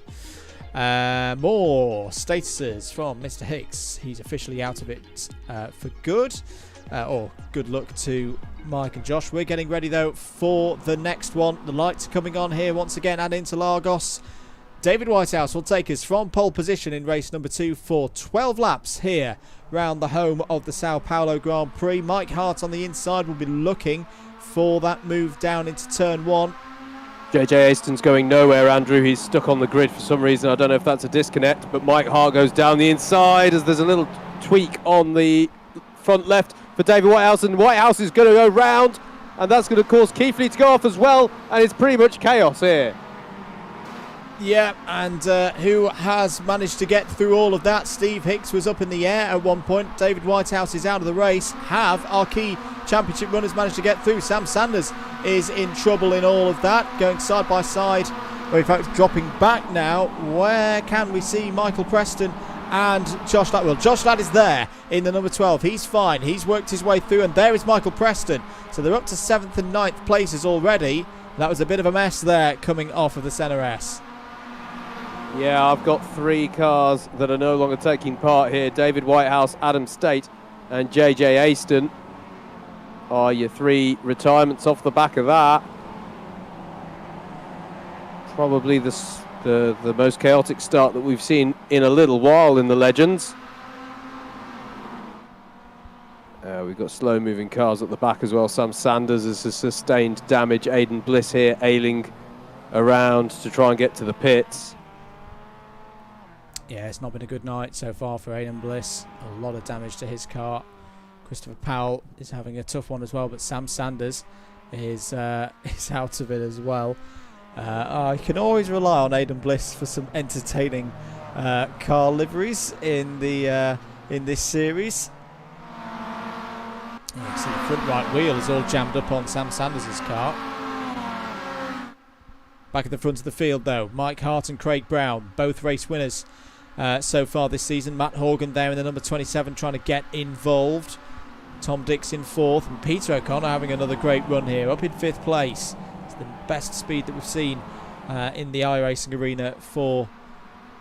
More statuses from Mr. Hicks. He's officially out of it for good. Or good luck to Mike and Josh. We're getting ready though for the next one. The lights are coming on here once again at Interlagos. David Whitehouse will take us from pole position in race number 2 for 12 laps here round the home of the Sao Paulo Grand Prix. Mike Hart on the inside will be looking for that move down into turn 1. JJ Aston's going nowhere, Andrew. He's stuck on the grid for some reason. I don't know if that's a disconnect, but Mike Hart goes down the inside as there's a little tweak on the front left for David Whitehouse, and Whitehouse is going to go round, and that's going to cause Keithley to go off as well, and it's pretty much chaos here. Yeah, and who has managed to get through all of that? Steve Hicks was up in the air at one point. David Whitehouse is out of the race. Have our key championship runners managed to get through? Sam Sanders is in trouble in all of that, going side by side, or in fact dropping back now. Where can we see Michael Preston and Josh Ladd? Well, Josh Ladd is there in the number 12. He's fine. He's worked his way through, and there is Michael Preston. So they're up to 7th and 9th places already. That was a bit of a mess there coming off of the Senna S. Yeah, I've got 3 cars that are no longer taking part here. David Whitehouse, Adam State and JJ Aston are your 3 retirements off the back of that. Probably the most chaotic start that we've seen in a little while in the Legends. We've got slow moving cars at the back as well. Sam Sanders has sustained damage. Aidan Bliss here ailing around to try and get to the pits. Yeah, it's not been a good night so far for Aidan Bliss. A lot of damage to his car. Christopher Powell is having a tough one as well, but Sam Sanders is out of it as well. I can always rely on Aidan Bliss for some entertaining car liveries in this series. You can see the front right wheel is all jammed up on Sam Sanders' car. Back at the front of the field though, Mike Hart and Craig Brown, both race winners so far this season. Matt Horgan there in the number 27 trying to get involved. Tom Dix in 4th, and Peter O'Connor having another great run here, up in 5th place. It's the best speed that we've seen in the iRacing arena for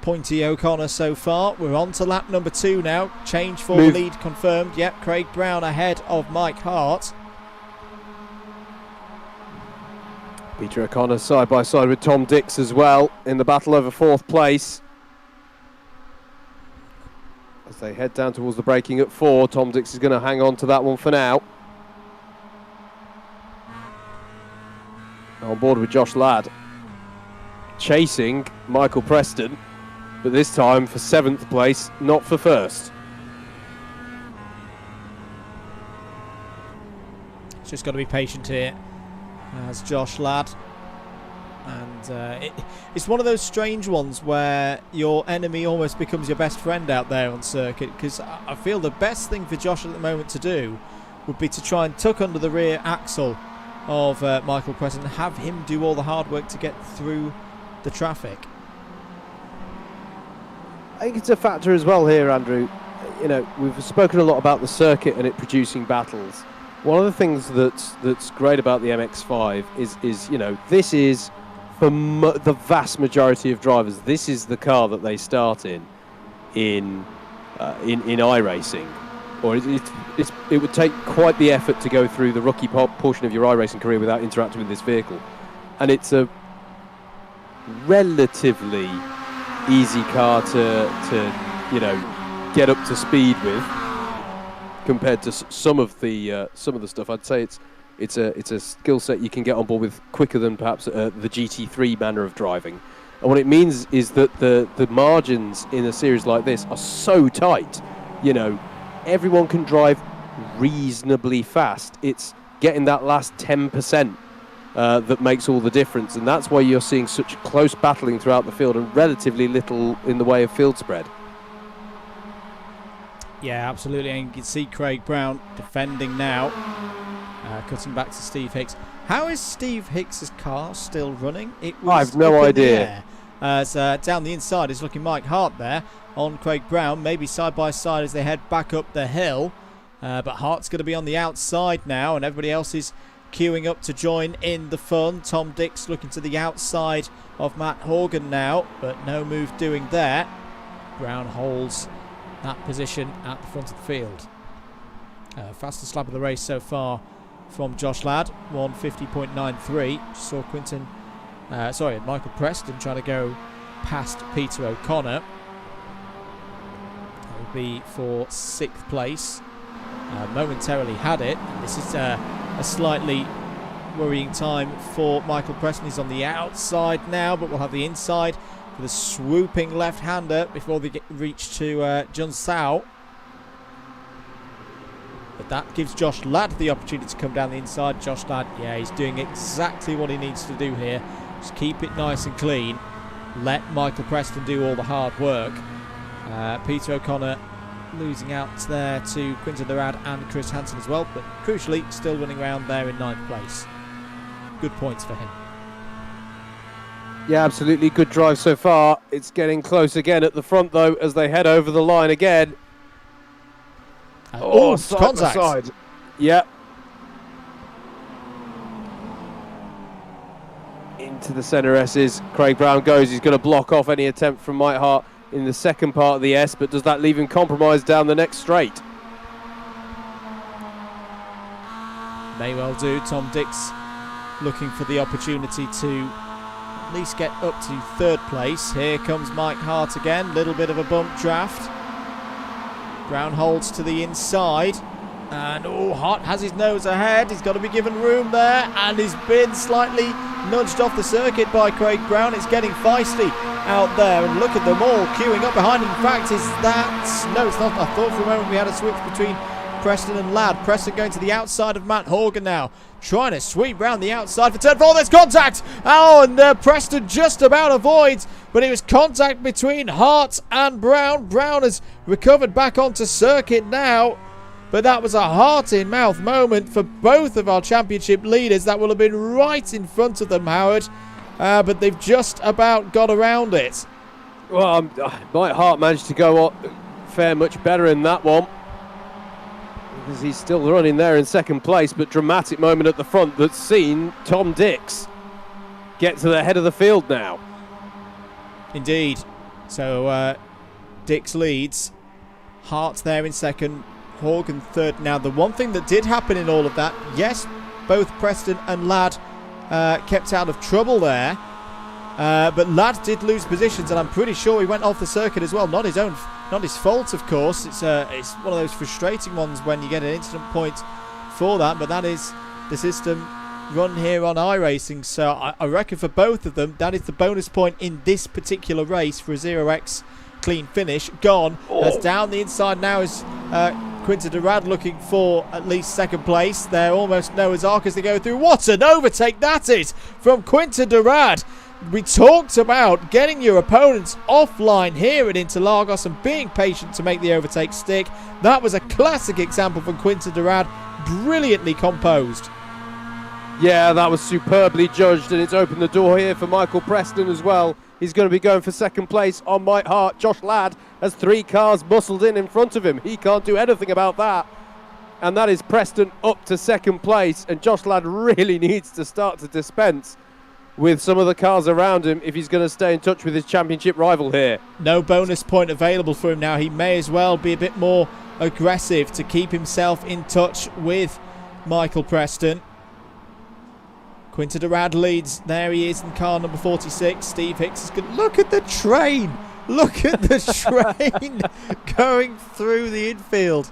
Pointy O'Connor so far. We're on to lap number 2 now. Change for the lead confirmed. Yep, Craig Brown ahead of Mike Hart. Peter O'Connor side by side with Tom Dix as well in the battle over 4th place. As they head down towards the braking at 4, Tom Dix is going to hang on to that one for now. On board with Josh Ladd, chasing Michael Preston, but this time for 7th place, not for 1st. Just got to be patient here as Josh Ladd, and it's one of those strange ones where your enemy almost becomes your best friend out there on circuit, because I feel the best thing for Josh at the moment to do would be to try and tuck under the rear axle of Michael Preston and have him do all the hard work to get through the traffic. I think it's a factor as well here, Andrew. You know, we've spoken a lot about the circuit and it producing battles. One of the things that's great about the MX-5 is you know, this is for the vast majority of drivers, this is the car that they start in iRacing. or it would take quite the effort to go through the rookie portion of your iRacing career without interacting with this vehicle. And it's a relatively easy car to you know, get up to speed with compared to some of the stuff. I'd say it's a skill set you can get on board with quicker than perhaps the GT3 manner of driving. And what it means is that the margins in a series like this are so tight. You know, everyone can drive reasonably fast. It's getting that last 10% that makes all the difference, and that's why you're seeing such close battling throughout the field and relatively little in the way of field spread. Yeah, absolutely. And you can see Craig Brown defending now, cutting back to Steve Hicks. How is Steve Hicks's car still running? It was I have no idea. As down the inside is looking Mike Hart there on Craig Brown, maybe side by side as they head back up the hill. But Hart's going to be on the outside now, and everybody else is queuing up to join in the fun. Tom Dix looking to the outside of Matt Horgan now, but no move doing there. Brown holds that position at the front of the field. Fastest lap of the race so far from Josh Ladd, 1:50.93. Saw Michael Preston trying to go past Peter O'Connor. That will be for 6th place. Momentarily had it. And this is a slightly worrying time for Michael Preston. He's on the outside now, but we'll have the inside for the swooping left-hander before they reach to Jun Sao. But that gives Josh Ladd the opportunity to come down the inside. Josh Ladd, yeah, he's doing exactly what he needs to do here. Just keep it nice and clean. Let Michael Preston do all the hard work. Peter O'Connor losing out there to Quinton Durad and Chris Hansen as well, but crucially still running around there in 9th place. Good points for him. Yeah, absolutely good drive so far. It's getting close again at the front though as they head over the line again. Side contact. Side. Yeah. Into the centre S's. Craig Brown goes. He's going to block off any attempt from Mike Hart in the second part of the S, but does that leave him compromised down the next straight? May well do. Tom Dix looking for the opportunity to at least get up to 3rd place. Here comes Mike Hart again. Little bit of a bump draft. Brown holds to the inside. And Hart has his nose ahead. He's got to be given room there. And he's been slightly nudged off the circuit by Craig Brown. It's getting feisty out there. And look at them all queuing up behind him. In fact, is that... No, it's not. I thought for a moment we had a switch between Preston and Ladd. Preston going to the outside of Matt Horgan now. Trying to sweep round the outside for turn 4. There's contact. And Preston just about avoids. But it was contact between Hart and Brown. Brown has recovered back onto circuit now. But that was a heart-in-mouth moment for both of our championship leaders. That will have been right in front of them, Howard. But they've just about got around it. Well, Mike Hart managed to go fair much better in that one. Because he's still running there in 2nd place. But dramatic moment at the front that's seen Tom Dix get to the head of the field now. Indeed. So Dix leads. Hart there in 2nd. Horgan 3rd. Now, the one thing that did happen in all of that, yes, both Preston and Ladd kept out of trouble there, but Ladd did lose positions, and I'm pretty sure he went off the circuit as well. Not his fault, of course. It's one of those frustrating ones when you get an incident point for that, but that is the system run here on iRacing. So I reckon for both of them, that is the bonus point in this particular race for a 0x clean finish. Gone. That's down the inside now is Quinton Durad looking for at least 2nd place. They're almost Noah's Ark as they go through. What an overtake that is from Quinton Durad. We talked about getting your opponents offline here at Interlagos and being patient to make the overtake stick. That was a classic example from Quinton Durad. Brilliantly composed. Yeah, that was superbly judged, and it's opened the door here for Michael Preston as well. He's going to be going for 2nd place on Mike Hart. Josh Ladd has 3 cars muscled in front of him. He can't do anything about that. And that is Preston up to 2nd place. And Josh Ladd really needs to start to dispense with some of the cars around him if he's going to stay in touch with his championship rival here. No bonus point available for him now. He may as well be a bit more aggressive to keep himself in touch with Michael Preston. Quinta Durad leads. There he is in car number 46. Steve Hicks is good. Look at the train. Look at the train going through the infield.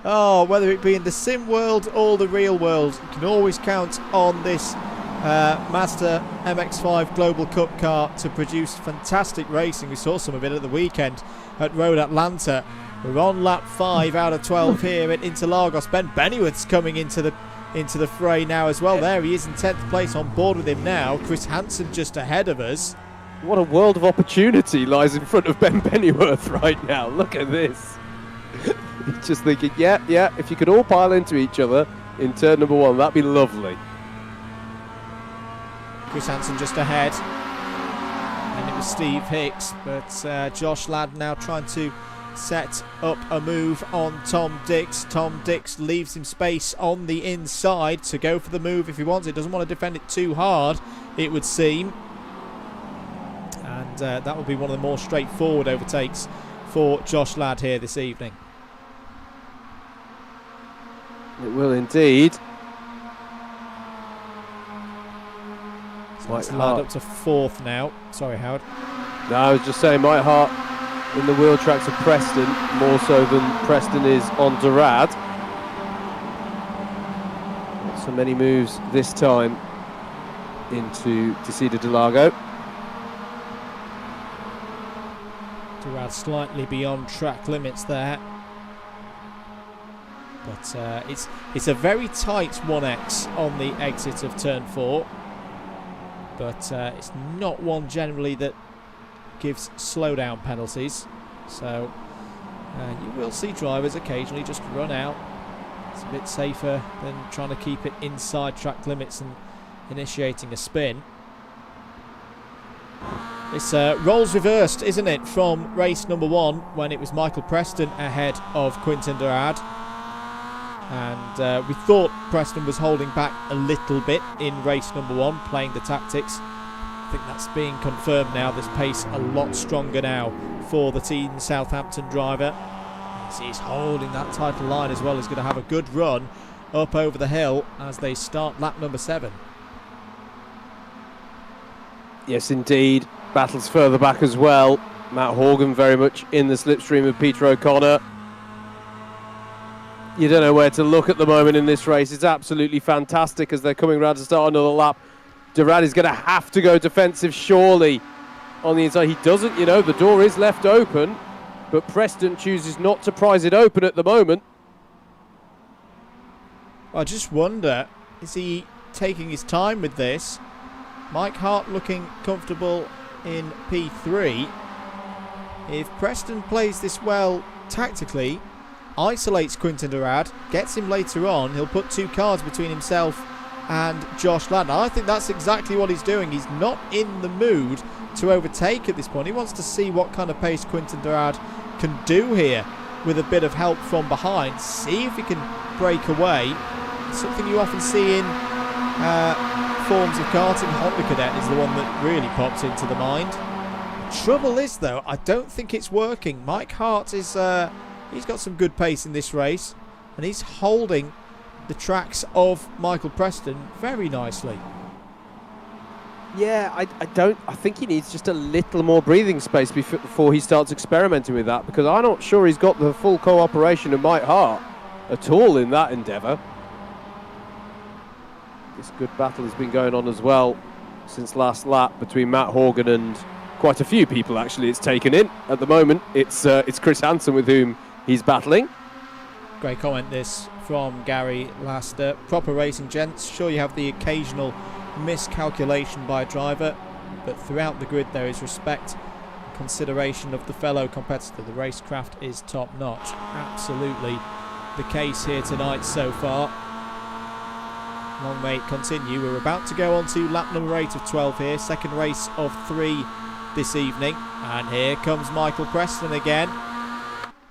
Oh, whether it be in the sim world or the real world, you can always count on this Mazda MX-5 Global Cup car to produce fantastic racing. We saw some of it at the weekend at Road Atlanta. We're on lap 5 out of 12 here at Interlagos. Ben Bennyworth's coming into the fray now as well. There he is in 10th place, on board with him now. Chris Hansen just ahead of us. What a world of opportunity lies in front of Ben Pennyworth right now. Look at this. He's just thinking, yeah, if you could all pile into each other in turn number 1, that'd be lovely. Chris Hansen just ahead. And it was Steve Hicks, but Josh Ladd now trying to set up a move on Tom Dix. Tom Dix leaves him space on the inside to go for the move if he wants it. Doesn't want to defend it too hard, it would seem. And that will be one of the more straightforward overtakes for Josh Ladd here this evening. It will indeed. So Ladd up to 4th now. Sorry, Howard. No, I was just saying, Mike Hart in the wheel tracks of Preston, more so than Preston is on Durad. Not so many moves this time into Tessida del Lago. Durad slightly beyond track limits there. But it's a very tight 1X on the exit of turn 4. But it's not one generally that gives slowdown penalties, so you will see drivers occasionally just run out. It's a bit safer than trying to keep it inside track limits and initiating a spin. It's roles reversed, isn't it, from race number 1 when it was Michael Preston ahead of Quintin Durad, and we thought Preston was holding back a little bit in race number 1, playing the tactics. I think that's being confirmed now. This pace a lot stronger now for the Team Southampton driver. He's holding that title line as well. He's going to have a good run up over the hill as they start lap number 7. Yes, indeed. Battles further back as well. Matt Horgan very much in the slipstream of Peter O'Connor. You don't know where to look at the moment in this race. It's absolutely fantastic as they're coming around to start another lap. Durad is going to have to go defensive, surely, on the inside. He doesn't, you know, the door is left open, but Preston chooses not to prise it open at the moment. I just wonder, is he taking his time with this? Mike Hart looking comfortable in P3. If Preston plays this well tactically, isolates Quintin Durad, gets him later on, he'll put 2 cars between himself and Josh Ladd. I think that's exactly what he's doing. He's not in the mood to overtake at this point. He wants to see what kind of pace Quintin Durad can do here with a bit of help from behind. See if he can break away. Something you often see in forms of karting. Honda Cadet is the one that really pops into the mind. The trouble is, though, I don't think it's working. Mike Hart is he's got some good pace in this race, and he's holding the tracks of Michael Preston very nicely. Yeah, I think he needs just a little more breathing space before he starts experimenting with that, because I'm not sure he's got the full cooperation of Mike Hart at all in that endeavour. This good battle has been going on as well since last lap between Matt Horgan and quite a few people, actually, it's taken in. At the moment, it's Chris Hansen with whom he's battling. Great comment this from Gary Laster. Proper racing, gents. Sure, you have the occasional miscalculation by a driver, but throughout the grid there is respect and consideration of the fellow competitor. The racecraft is top notch. Absolutely the case here tonight so far. Long may it continue. We're about to go on to lap number 8 of 12 here, second race of 3 this evening, and here comes Michael Preston again,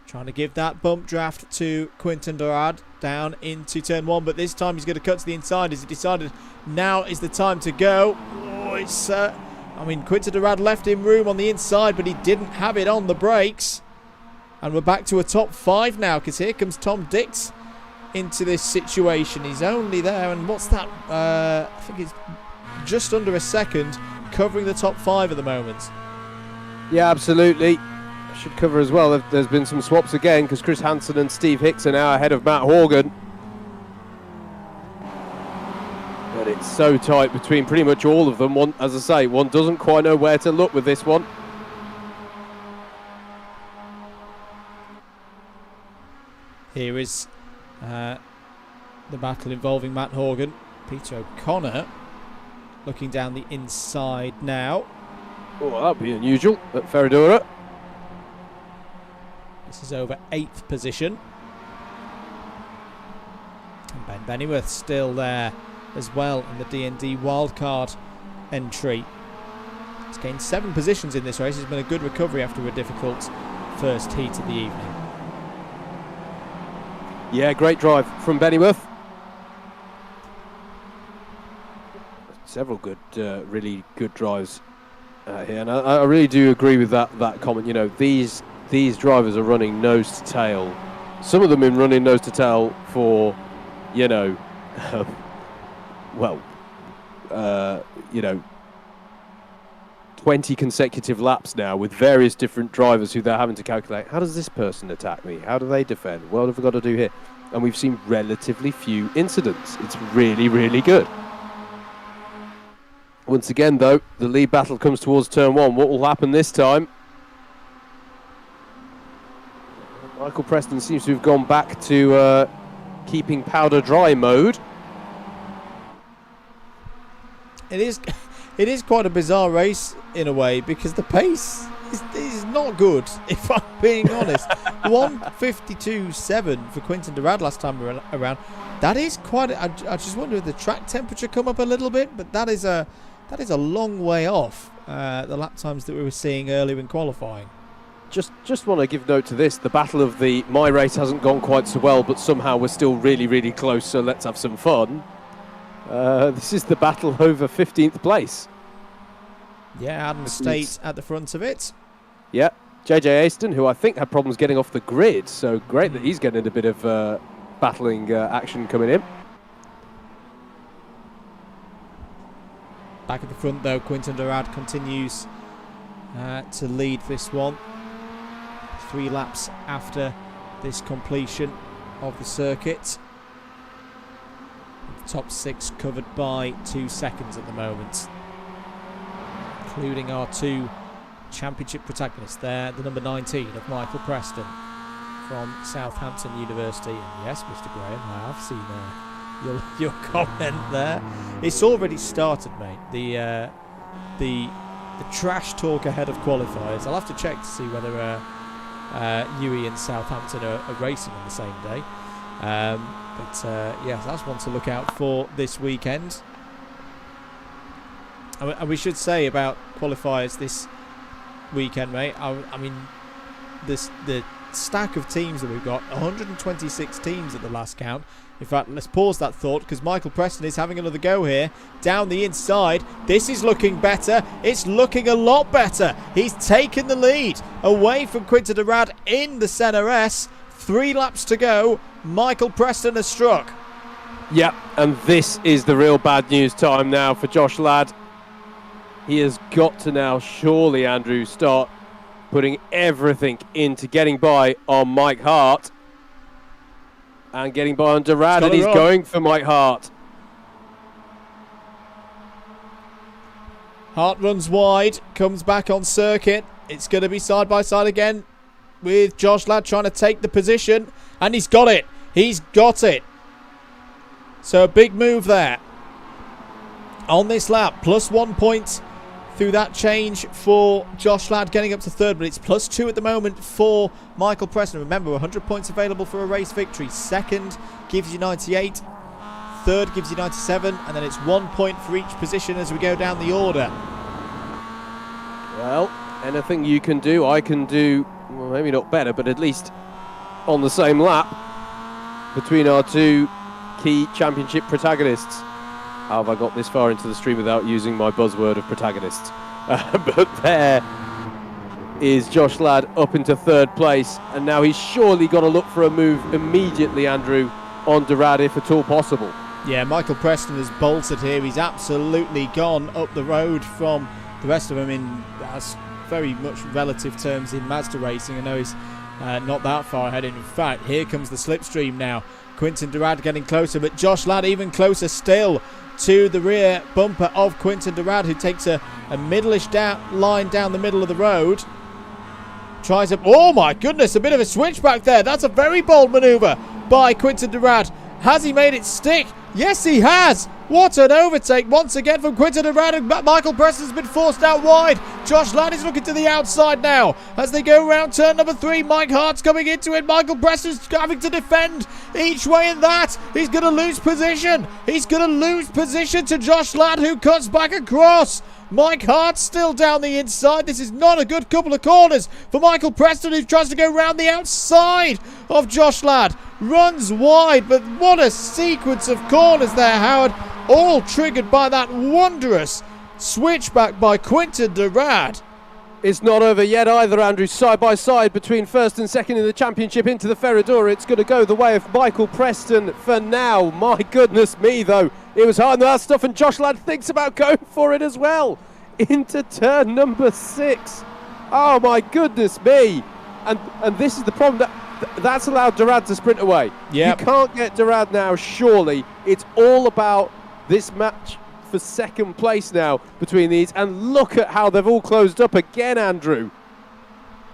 trying to give that bump draft to Quintin Durad down into turn 1, but this time he's going to cut to the inside. Has he decided now is the time to go? Oh, it's... I mean, Quinton Durad left him room on the inside, but he didn't have it on the brakes. And we're back to a top 5 now, because here comes Tom Dix into this situation. He's only there, and what's that? I think it's just under a second, covering the top 5 at the moment. Yeah, absolutely. Should cover as well. There's been some swaps again, because Chris Hansen and Steve Hicks are now ahead of Matt Horgan. But it's so tight between pretty much all of them. One, as I say, one doesn't quite know where to look with this one. Here is the battle involving Matt Horgan. Peter O'Connor looking down the inside now. Oh, that'd be unusual at Ferradura. This is over 8th position. And Ben Bennyworth still there as well in the D&D wildcard entry. He's gained 7 positions in this race. It's been a good recovery after a difficult first heat of the evening. Yeah, great drive from Bennyworth. Several good, really good drives here, and I really do agree with that comment. You know, these drivers are running nose to tail. Some of them been running nose to tail for, you know, you know, 20 consecutive laps now, with various different drivers who they're having to calculate, how does this person attack me? How do they defend? What have we got to do here? And we've seen relatively few incidents. It's really, really good. Once again, though, the lead battle comes towards turn 1. What will happen this time? Michael Preston seems to have gone back to keeping powder dry mode. It is quite a bizarre race in a way, because the pace is not good, if I'm being honest. 1:52.7 for Quinton Durad last time around. That is quite. I just wonder if the track temperature come up a little bit, but that is a long way off the lap times that we were seeing earlier in qualifying. Just want to give note to this. The battle of my race hasn't gone quite so well, but somehow we're still really, really close, so let's have some fun. This is the battle over 15th place. Yeah, Adam State at the front of it. Yeah, JJ Aston, who I think had problems getting off the grid, so great that he's getting a bit of battling action coming in. Back at the front, though, Quinton Durad continues to lead this one. 3 laps after this completion of the circuit. Top 6 covered by 2 seconds at the moment, including our 2 championship protagonists there. The number 19 of Michael Preston from Southampton University. And yes, Mr. Graham, I have seen your comment there. It's already started, mate. The trash talk ahead of qualifiers. I'll have to check to see whether UE and Southampton are racing on the same day. Yes, that's one to look out for this weekend. And we should say about qualifiers this weekend, mate. I mean, the stack of teams that we've got, 126 teams at the last count. In fact, let's pause that thought, because Michael Preston is having another go here. Down the inside. This is looking better. It's looking a lot better. He's taken the lead away from Quinton Durad in the Senna S. 3 laps to go. Michael Preston has struck. Yep, and this is the real bad news time now for Josh Ladd. He has got to now, surely, Andrew, start putting everything into getting by on Mike Hart. And getting by on Durad, and he's going for Mike Hart. Hart runs wide, comes back on circuit. It's going to be side by side again with Josh Ladd trying to take the position. And he's got it. He's got it. So a big move there on this lap. +1 point through that change for Josh Ladd, getting up to 3rd, but it's +2 at the moment for Michael Preston. Remember, 100 points available for a race victory. 2nd gives you 98, 3rd gives you 97, and then it's 1 point for each position as we go down the order. Well, anything you can do, I can do, well, maybe not better, but at least on the same lap between our 2 key championship protagonists. How have I got this far into the stream without using my buzzword of protagonist? But there is Josh Ladd up into third place, and now he's surely got to look for a move immediately, Andrew, on Durad, if at all possible. Yeah, Michael Preston has bolted here. He's absolutely gone up the road from the rest of them in very much relative terms in Mazda racing. I know he's not that far ahead. In fact, here comes the slipstream now. Quinton Durad getting closer, but Josh Ladd even closer still to the rear bumper of Quinton Durad, who takes a middle-ish line down the middle of the road. Tries up. Oh my goodness, a bit of a switchback there. That's a very bold manoeuvre by Quinton Durad. Has he made it stick? Yes, he has. What an overtake once again from Quinton Durad. And Michael Preston's been forced out wide. Josh Ladd is looking to the outside now as they go around turn number 3. Mike Hart's coming into it. Michael Preston's having to defend each way in that. He's going to lose position. He's going to lose position to Josh Ladd, who cuts back across. Mike Hart still down the inside. This is not a good couple of corners for Michael Preston, who tries to go round the outside of Josh Ladd. Runs wide, but what a sequence of corners there, Howard. All triggered by that wondrous switchback by Quinton Durad. It's not over yet either, Andrew. Side by side between first and second in the championship into the Ferradura. It's going to go the way of Michael Preston for now. My goodness me, though. It was hard on that stuff, and Josh Ladd thinks about going for it as well. Into turn number 6. Oh, my goodness me. And this is the problem. That's allowed Durad to sprint away. Yep. You can't get Durad now, surely. It's all about this match for second place now between these, and look at how they've all closed up again, Andrew.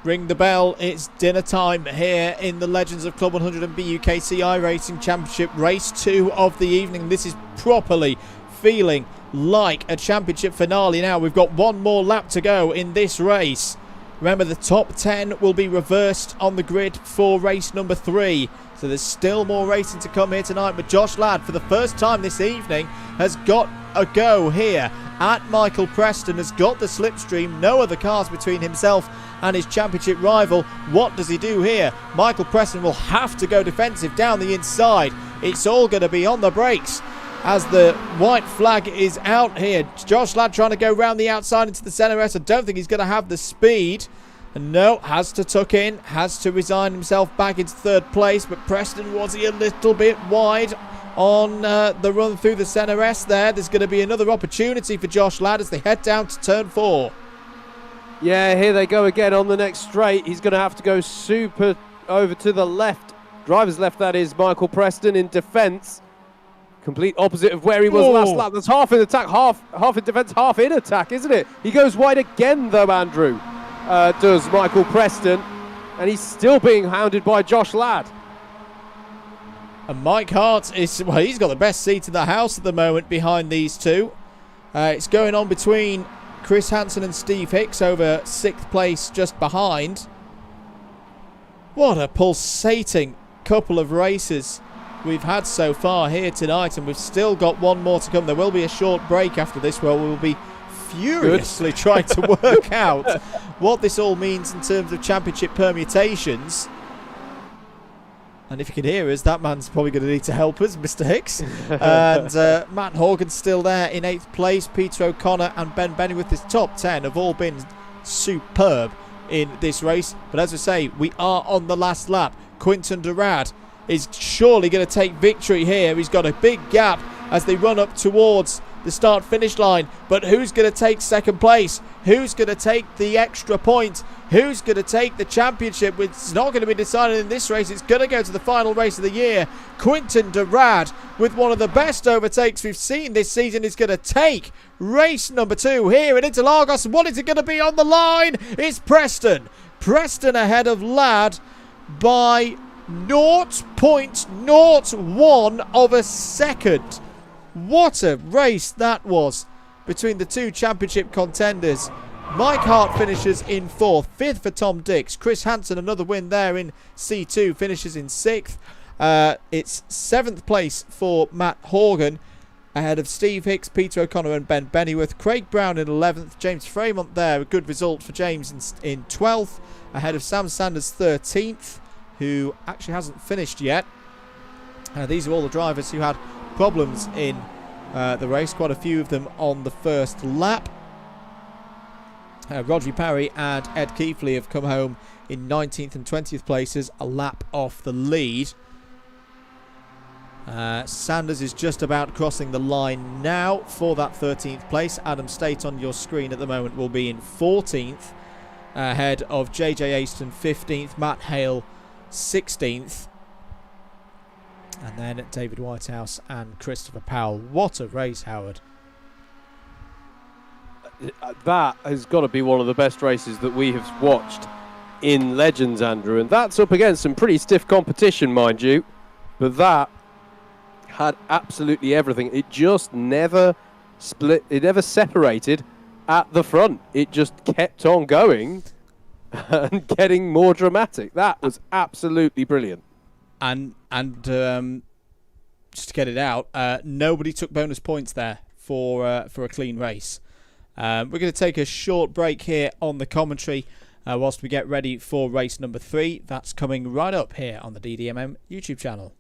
Ring the bell, it's dinner time here in the Legends of Club 100 and BUKC iRacing Championship, race 2 of the evening. This is properly feeling like a championship finale now. We've got one more lap to go in this race. Remember, the top 10 will be reversed on the grid for race number 3. So there's still more racing to come here tonight. But Josh Ladd, for the first time this evening, has got a go here at Michael Preston, has got the slipstream. No other cars between himself and his championship rival. What does he do here? Michael Preston will have to go defensive down the inside. It's all going to be on the brakes as the white flag is out here. Josh Ladd trying to go round the outside into the centre S. I don't think he's going to have the speed. And no, has to tuck in, has to resign himself back into third place. But Preston, was he a little bit wide on the run through the centre S there? There's going to be another opportunity for Josh Ladd as they head down to turn 4. Yeah, here they go again on the next straight. He's going to have to go super over to the left. Driver's left, that is. Michael Preston in defence. Complete opposite of where he was last lap. That's half in attack, half in defence, half in attack, isn't it? He goes wide again, though, Andrew. Does Michael Preston. And he's still being hounded by Josh Ladd. And Mike Hart is, well, he's got the best seat in the house at the moment behind these two. It's going on between Chris Hansen and Steve Hicks over 6th place just behind. What a pulsating couple of races we've had so far here tonight, and we've still got one more to come. There will be a short break after this where we'll be furiously trying to work out what this all means in terms of championship permutations. And if you can hear us, that man's probably going to need to help us, Mr. Hicks. And Matt Horgan's still there in 8th place. Peter O'Connor and Ben Benny with his top 10 have all been superb in this race. But as I say, we are on the last lap. Quinton Durad is surely going to take victory here. He's got a big gap as they run up towards the start-finish line. But who's going to take second place? Who's going to take the extra point? Who's going to take the championship? It's not going to be decided in this race. It's going to go to the final race of the year. Quinton Durad, with one of the best overtakes we've seen this season, is going to take race number 2 here at Interlagos. What is it going to be on the line? It's Preston. Preston ahead of Ladd by 0.01 of a second. What a race that was between the two championship contenders. Mike Hart finishes in 4th. 5th for Tom Dix. Chris Hansen, another win there in C2, finishes in 6th. It's 7th place for Matt Horgan, ahead of Steve Hicks, Peter O'Connor and Ben Bennyworth. Craig Brown in 11th. James Fremont there, a good result for James in 12th, ahead of Sam Sanders 13th, who actually hasn't finished yet. These are all the drivers who had problems in the race. Quite a few of them on the first lap. Rodri Parry and Ed Keefley have come home in 19th and 20th places, a lap off the lead. Sanders is just about crossing the line now for that 13th place. Adam State on your screen at the moment will be in 14th, ahead of JJ Aston 15th, Matt Hale 16th, and then David Whitehouse and Christopher Powell. What a race, Howard. That has got to be one of the best races that we have watched in Legends, Andrew, and that's up against some pretty stiff competition, mind you, but that had absolutely everything. It just never split, it never separated at the front. It just kept on going and getting more dramatic. That was absolutely brilliant. And just to get it out, nobody took bonus points there for a clean race. We're going to take a short break here on the commentary whilst we get ready for race number 3. That's coming right up here on the DDMM YouTube channel.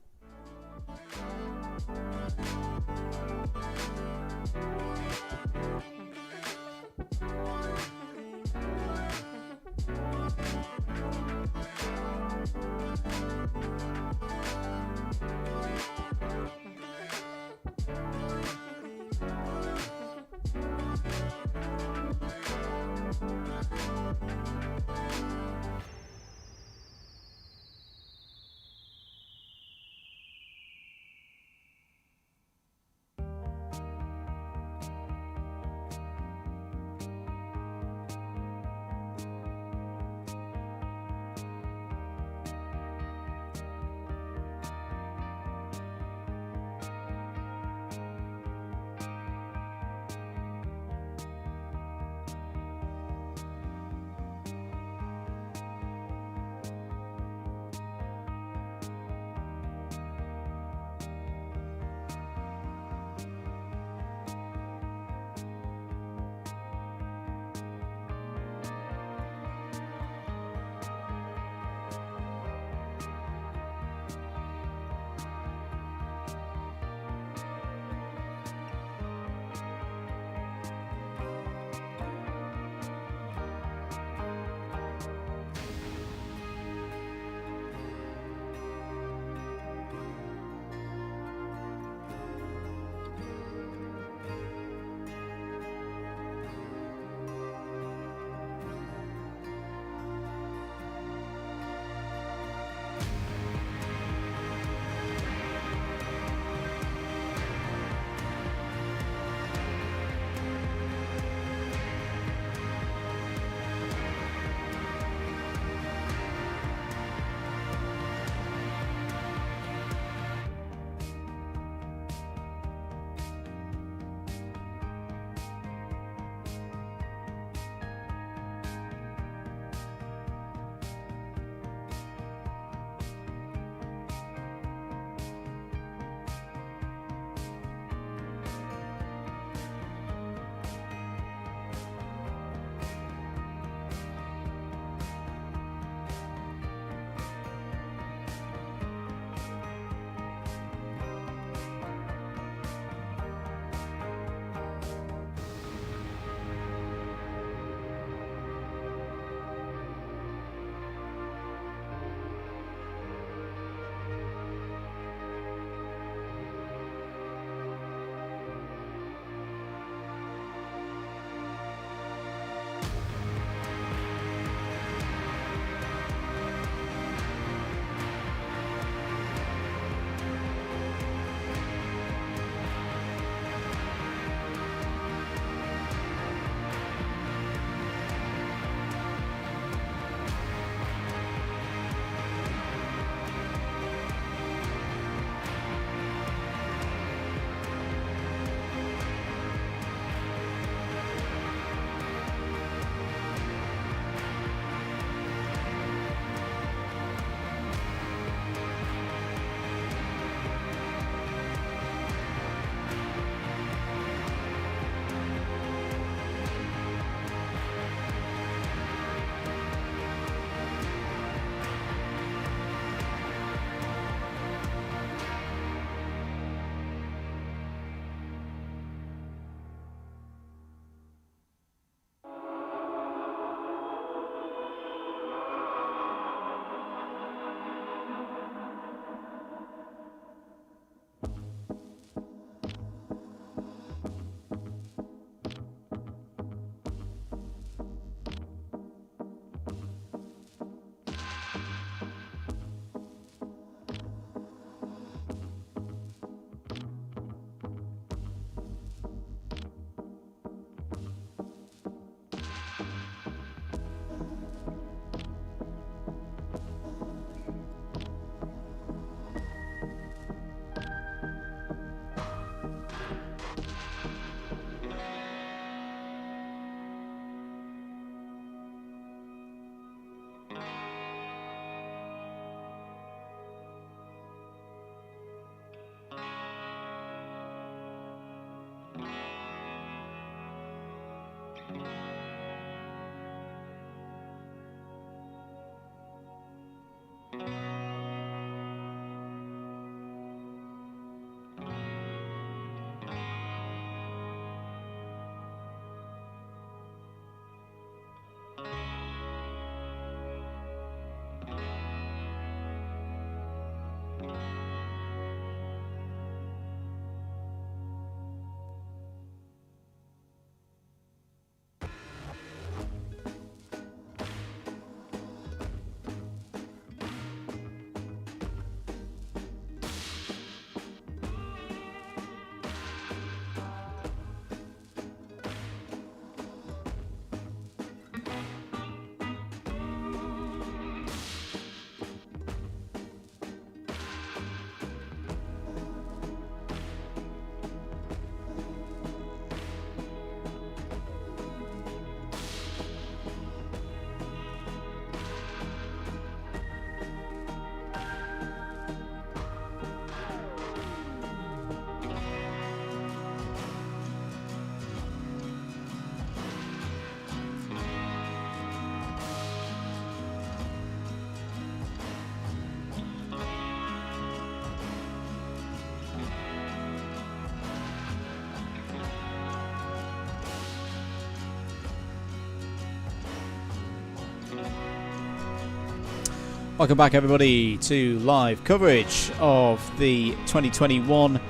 Welcome back, everybody, to live coverage of the 2021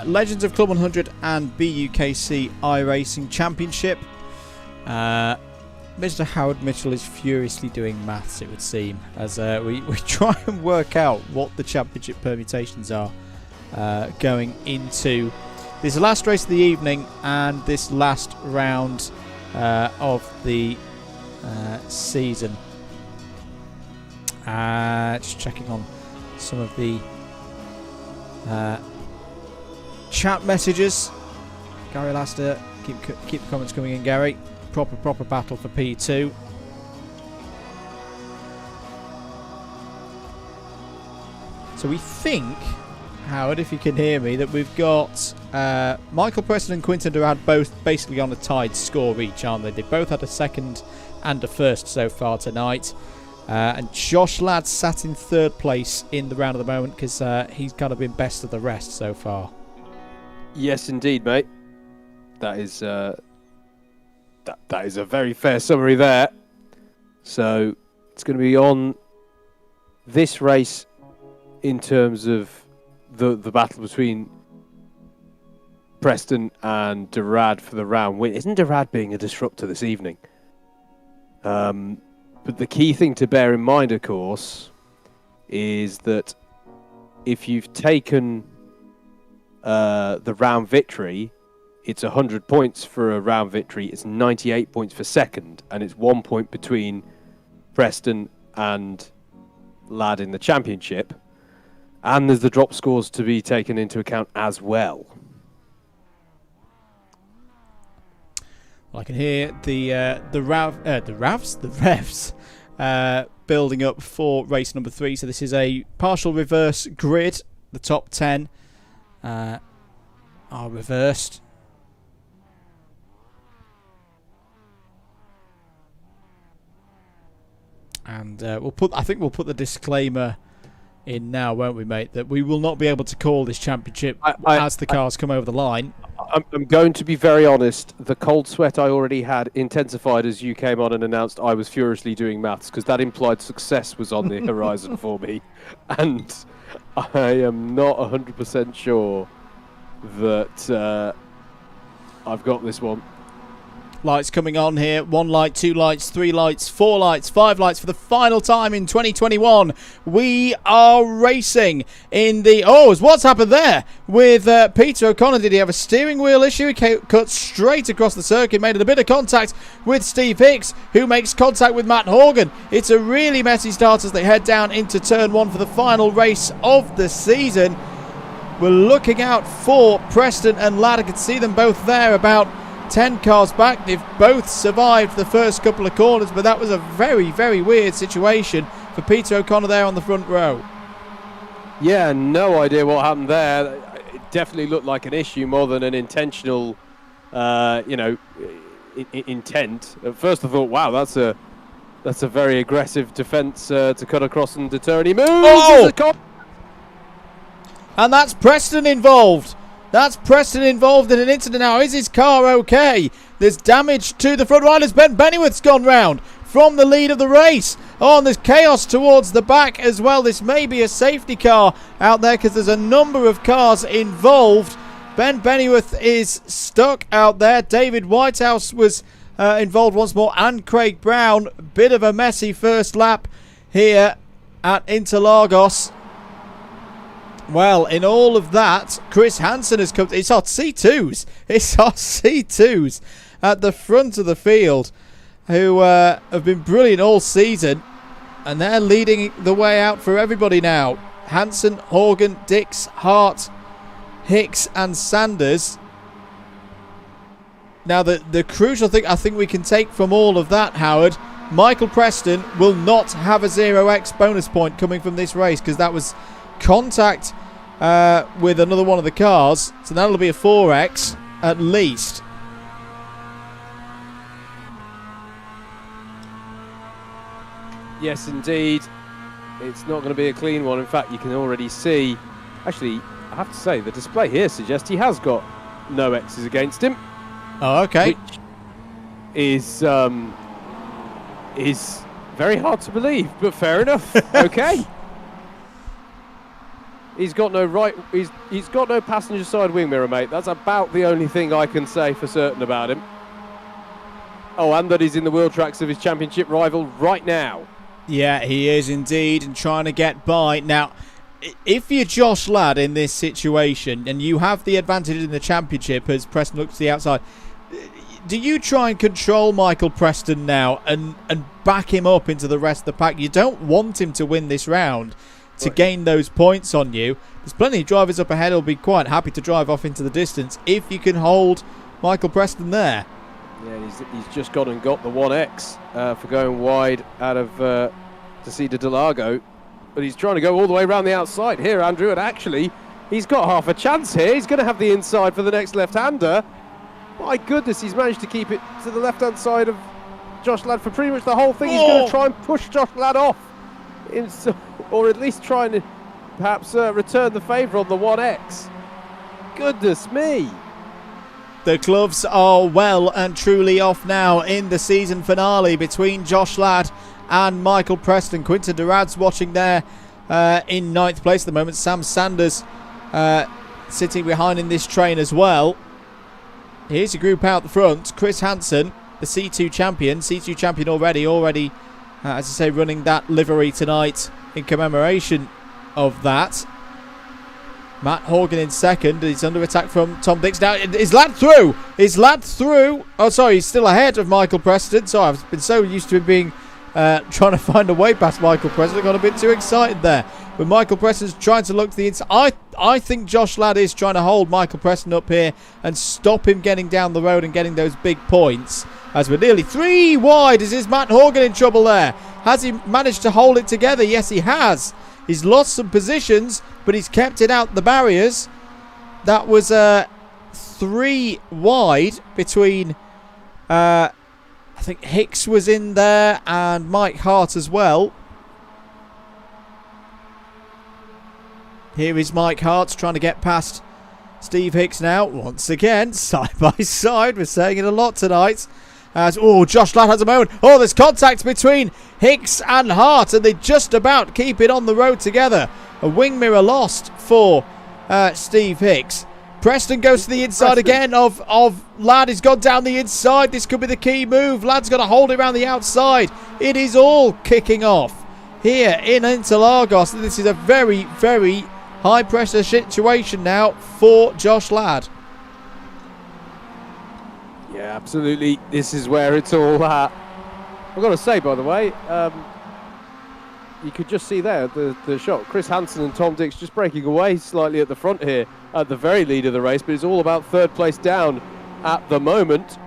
Legends of Club 100 and BUKC iRacing Championship. Mr. Howard Mitchell is furiously doing maths, it would seem, as we try and work out what the championship permutations are going into this last race of the evening and this last round of the season. Just checking on some of the chat messages. Gary Laster, keep the comments coming in, Gary. Proper battle for P2. So we think, Howard, if you can hear me, that we've got Michael Preston and Quinton Durad both basically on a tied score each, aren't they? They both had a second and a first so far tonight. And Josh Ladd sat in third place in the round at the moment because he's kind of been best of the rest so far. Yes, indeed, mate. That is that is a very fair summary there. So it's going to be on this race in terms of the battle between Preston and Durad for the round win. Isn't Durad being a disruptor this evening? But the key thing to bear in mind, of course, is that if you've taken the round victory, it's 100 points for a round victory, it's 98 points for second, and it's 1 point between Preston and Ladd in the championship. And there's the drop scores to be taken into account as well. Well, I can hear the revs building up for race number 3. So this is a partial reverse grid. The top 10 are reversed. And I think we'll put the disclaimer in now, won't we, mate? That we will not be able to call this championship as the cars come over the line. I'm going to be very honest. The cold sweat I already had intensified as you came on and announced I was furiously doing maths, because that implied success was on the horizon for me. And I am not 100% sure that I've got this one. Lights coming on here. 1 light, 2 lights, 3 lights, 4 lights, 5 lights for the final time in 2021. We are racing in the... Oh, what's happened there with Peter O'Connor? Did he have a steering wheel issue? He cut straight across the circuit, made a bit of contact with Steve Hicks, who makes contact with Matt Horgan. It's a really messy start as they head down into turn 1 for the final race of the season. We're looking out for Preston and Ladd. I can see them both there, about 10 cars back. They've both survived the first couple of corners, but that was a very, very weird situation for Peter O'Connor there on the front row. Yeah, no idea what happened there. It definitely looked like an issue more than an intentional, intent. At first I thought, wow, that's a very aggressive defence to cut across and deter any moves. Oh! And that's Preston involved. That's Preston involved in an incident now. Is his car okay? There's damage to the front riders. Ben Bennyworth's gone round from the lead of the race. Oh, and there's chaos towards the back as well. This may be a safety car out there because there's a number of cars involved. Ben Bennyworth is stuck out there. David Whitehouse was involved once more, and Craig Brown. Bit of a messy first lap here at Interlagos. Well, in all of that, Chris Hansen has come. It's our C2s. It's our C2s at the front of the field who have been brilliant all season. And they're leading the way out for everybody now. Hansen, Horgan, Dix, Hart, Hicks and Sanders. Now, the crucial thing I think we can take from all of that, Howard, Michael Preston will not have a 0x bonus point coming from this race because that was contact with another one of the cars, so that'll be a 4x at least. Yes, indeed. It's not going to be a clean one. In fact, you can already see, actually, I have to say, the display here suggests he has got no X's against him. Oh, okay. Which is Very hard to believe, but fair enough. Okay. He's got no he's got no passenger side wing mirror, mate. That's about the only thing I can say for certain about him. Oh, and that he's in the wheel tracks of his championship rival right now. Yeah, he is indeed, and trying to get by. Now, if you're Josh Ladd in this situation and you have the advantage in the championship as Preston looks to the outside, do you try and control Michael Preston now and back him up into the rest of the pack? You don't want him to win this round to gain those points on you. There's plenty of drivers up ahead who'll be quite happy to drive off into the distance if you can hold Michael Preston there. Yeah, he's just gone and got the 1X for going wide out of to see Interlagos, but he's trying to go all the way around the outside here, Andrew, and actually he's got half a chance here. He's going to have the inside for the next left-hander. My goodness, he's managed to keep it to the left-hand side of Josh Ladd for pretty much the whole thing. He's going to try and push Josh Ladd off, or at least try and perhaps return the favour on the 1X. Goodness me. The gloves are well and truly off now in the season finale between Josh Ladd and Michael Preston. Quinton Durad's watching there in 9th place at the moment. Sam Sanders sitting behind in this train as well. Here's a group out the front. Chris Hansen, the C2 champion already, as I say, running that livery tonight in commemoration of that. Matt Horgan in second. He's under attack from Tom Dix. Now, is Ladd through? Is Ladd through? Oh, sorry, he's still ahead of Michael Preston. Sorry, I've been so used to him being trying to find a way past Michael Preston. I got a bit too excited there. But Michael Preston's trying to look to the inside. I think Josh Ladd is trying to hold Michael Preston up here and stop him getting down the road and getting those big points. As we're nearly 3 wide. Is Matt Horgan in trouble there? Has he managed to hold it together? Yes, he has. He's lost some positions, but he's kept it out the barriers. That was 3 wide between, I think Hicks was in there and Mike Hart as well. Here is Mike Hart trying to get past Steve Hicks now. Once again, side by side. We're saying it a lot tonight. As, Josh Ladd has a moment. There's contact between Hicks and Hart, and they just about keep it on the road together. A wing mirror lost for Steve Hicks. Preston goes to the inside again of Ladd. He's gone down the inside. This could be the key move. Ladd's got to hold it around the outside. It is all kicking off here in Interlagos. This is a very, very high pressure situation now for Josh Ladd. Yeah, absolutely. This is where it's all at. I've got to say, by the way, you could just see there the shot. Chris Hansen and Tom Dix just breaking away slightly at the front here at the very lead of the race, but it's all about 3rd place down at the moment.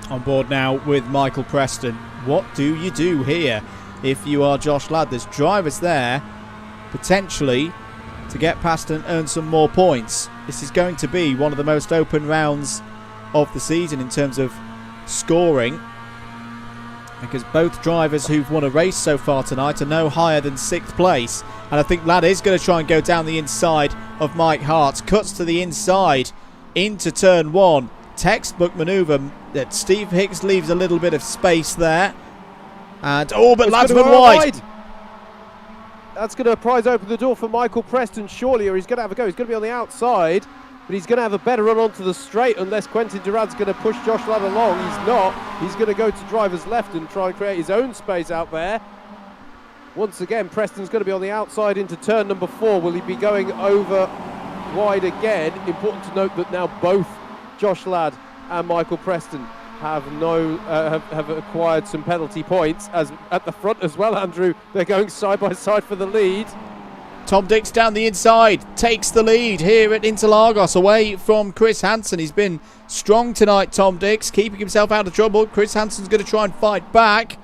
On board now with Michael Preston. What do you do here if you are Josh Ladd? There's drivers there potentially to get past and earn some more points. This is going to be one of the most open rounds of the season in terms of scoring, because both drivers who've won a race so far tonight are no higher than 6th place. And I think Ladd is going to try and go down the inside of Mike Hart. Cuts to the inside into turn 1. Textbook manoeuvre that Steve Hicks leaves a little bit of space there. And but Ladd's gone wide. That's going to prize open the door for Michael Preston, surely, or he's going to have a go. He's going to be on the outside, but he's going to have a better run onto the straight unless Quinton Durad's going to push Josh Ladd along. He's not. He's going to go to driver's left and try and create his own space out there. Once again, Preston's going to be on the outside into turn number 4. Will he be going over wide again? Important to note that now both Josh Ladd and Michael Preston have have acquired some penalty points as at the front as well, Andrew. They're going side by side for the lead. Tom Dix down the inside takes the lead here at Interlagos away from Chris Hansen. He's been strong tonight, Tom Dix, keeping himself out of trouble. Chris Hansen's going to try and fight back.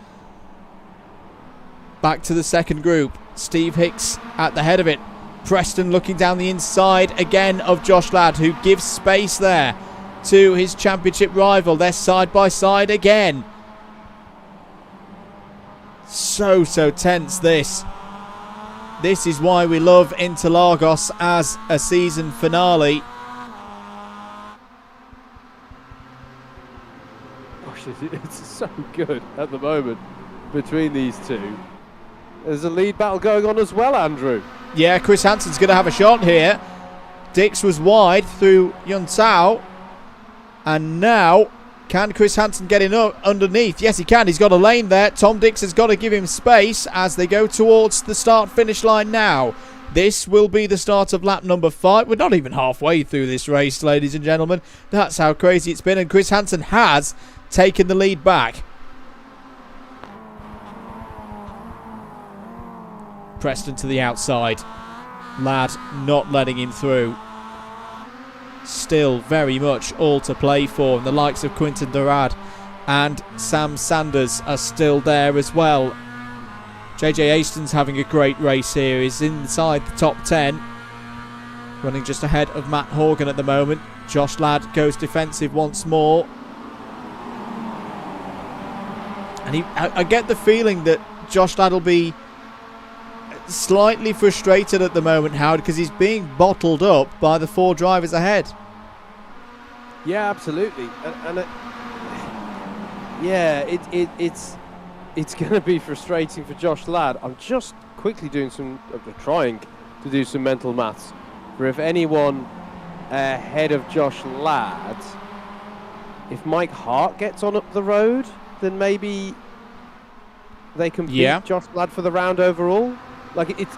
Back to the second group. Steve Hicks at the head of it. Preston looking down the inside again of Josh Ladd, who gives space there to his championship rival. They're side by side again. So tense this. This is why we love Interlagos as a season finale. It's so good at the moment between these two. There's a lead battle going on as well, Andrew. Yeah, Chris Hansen's going to have a shot here. Dix was wide through Yuntao. And now, can Chris Hansen get in underneath? Yes, he can. He's got a lane there. Tom Dix has got to give him space as they go towards the start-finish line now. This will be the start of lap number 5. We're not even halfway through this race, ladies and gentlemen. That's how crazy it's been. And Chris Hansen has taken the lead back. Preston to the outside. Ladd not letting him through. Still very much all to play for. And the likes of Quinton Durad and Sam Sanders are still there as well. JJ Aston's having a great race here. He's inside the top 10. Running just ahead of Matt Horgan at the moment. Josh Ladd goes defensive once more. And I get the feeling that Josh Ladd will be slightly frustrated at the moment, Howard, because he's being bottled up by the 4 drivers ahead. Yeah, absolutely. It's going to be frustrating for Josh Ladd. I'm just quickly trying to do some mental maths for if anyone ahead of Josh Ladd, if Mike Hart gets on up the road, then maybe they can beat Josh Ladd for the round overall.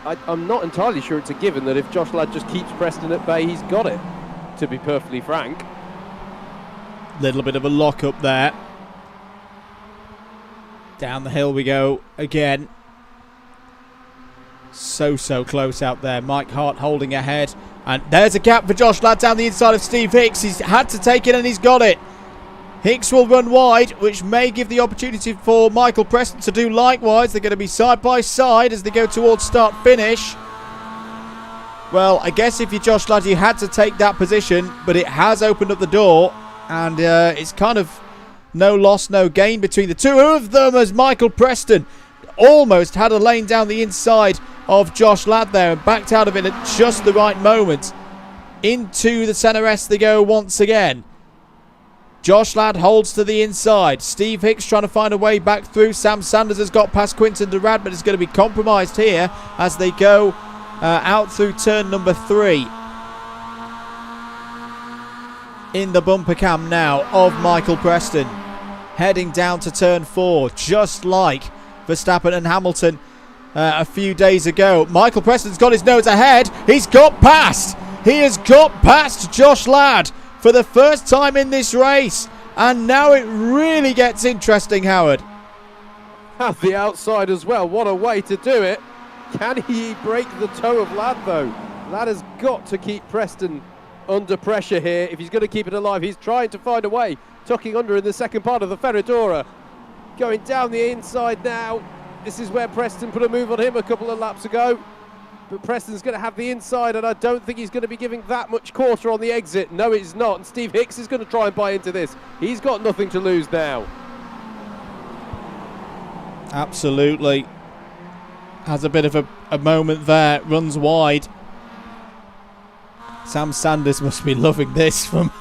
I'm not entirely sure it's a given that if Josh Ladd just keeps Preston at bay, he's got it, to be perfectly frank. Little bit of a lock up there. Down the hill we go again. So close out there. Mike Hart holding ahead. And there's a gap for Josh Ladd down the inside of Steve Hicks. He's had to take it and he's got it. Hicks will run wide, which may give the opportunity for Michael Preston to do likewise. They're going to be side by side as they go towards start-finish. Well, I guess if you're Josh Ladd, you had to take that position, but it has opened up the door. And it's kind of no loss, no gain between the two of them as Michael Preston almost had a lane down the inside of Josh Ladd there and backed out of it at just the right moment. Into the centre S they go once again. Josh Ladd holds to the inside. Steve Hicks trying to find a way back through. Sam Sanders has got past Quinton Durad, but is going to be compromised here as they go out through turn number 3. In the bumper cam now of Michael Preston. Heading down to turn 4, just like Verstappen and Hamilton a few days ago. Michael Preston's got his nose ahead. He's got past. He has got past Josh Ladd for the first time in this race. And now it really gets interesting, Howard. At the outside as well. What a way to do it. Can he break the toe of Ladd, though? Ladd has got to keep Preston under pressure here. If he's going to keep it alive, he's trying to find a way. Tucking under in the second part of the Ferradura. Going down the inside now. This is where Preston put a move on him a couple of laps ago. But Preston's going to have the inside, and I don't think he's going to be giving that much quarter on the exit. No, he's not. And Steve Hicks is going to try and buy into this. He's got nothing to lose now. Absolutely. Has a bit of a moment there. Runs wide. Sam Sanders must be loving this from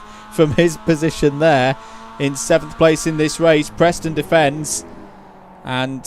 his position there. In 7th place in this race. Preston defends. And,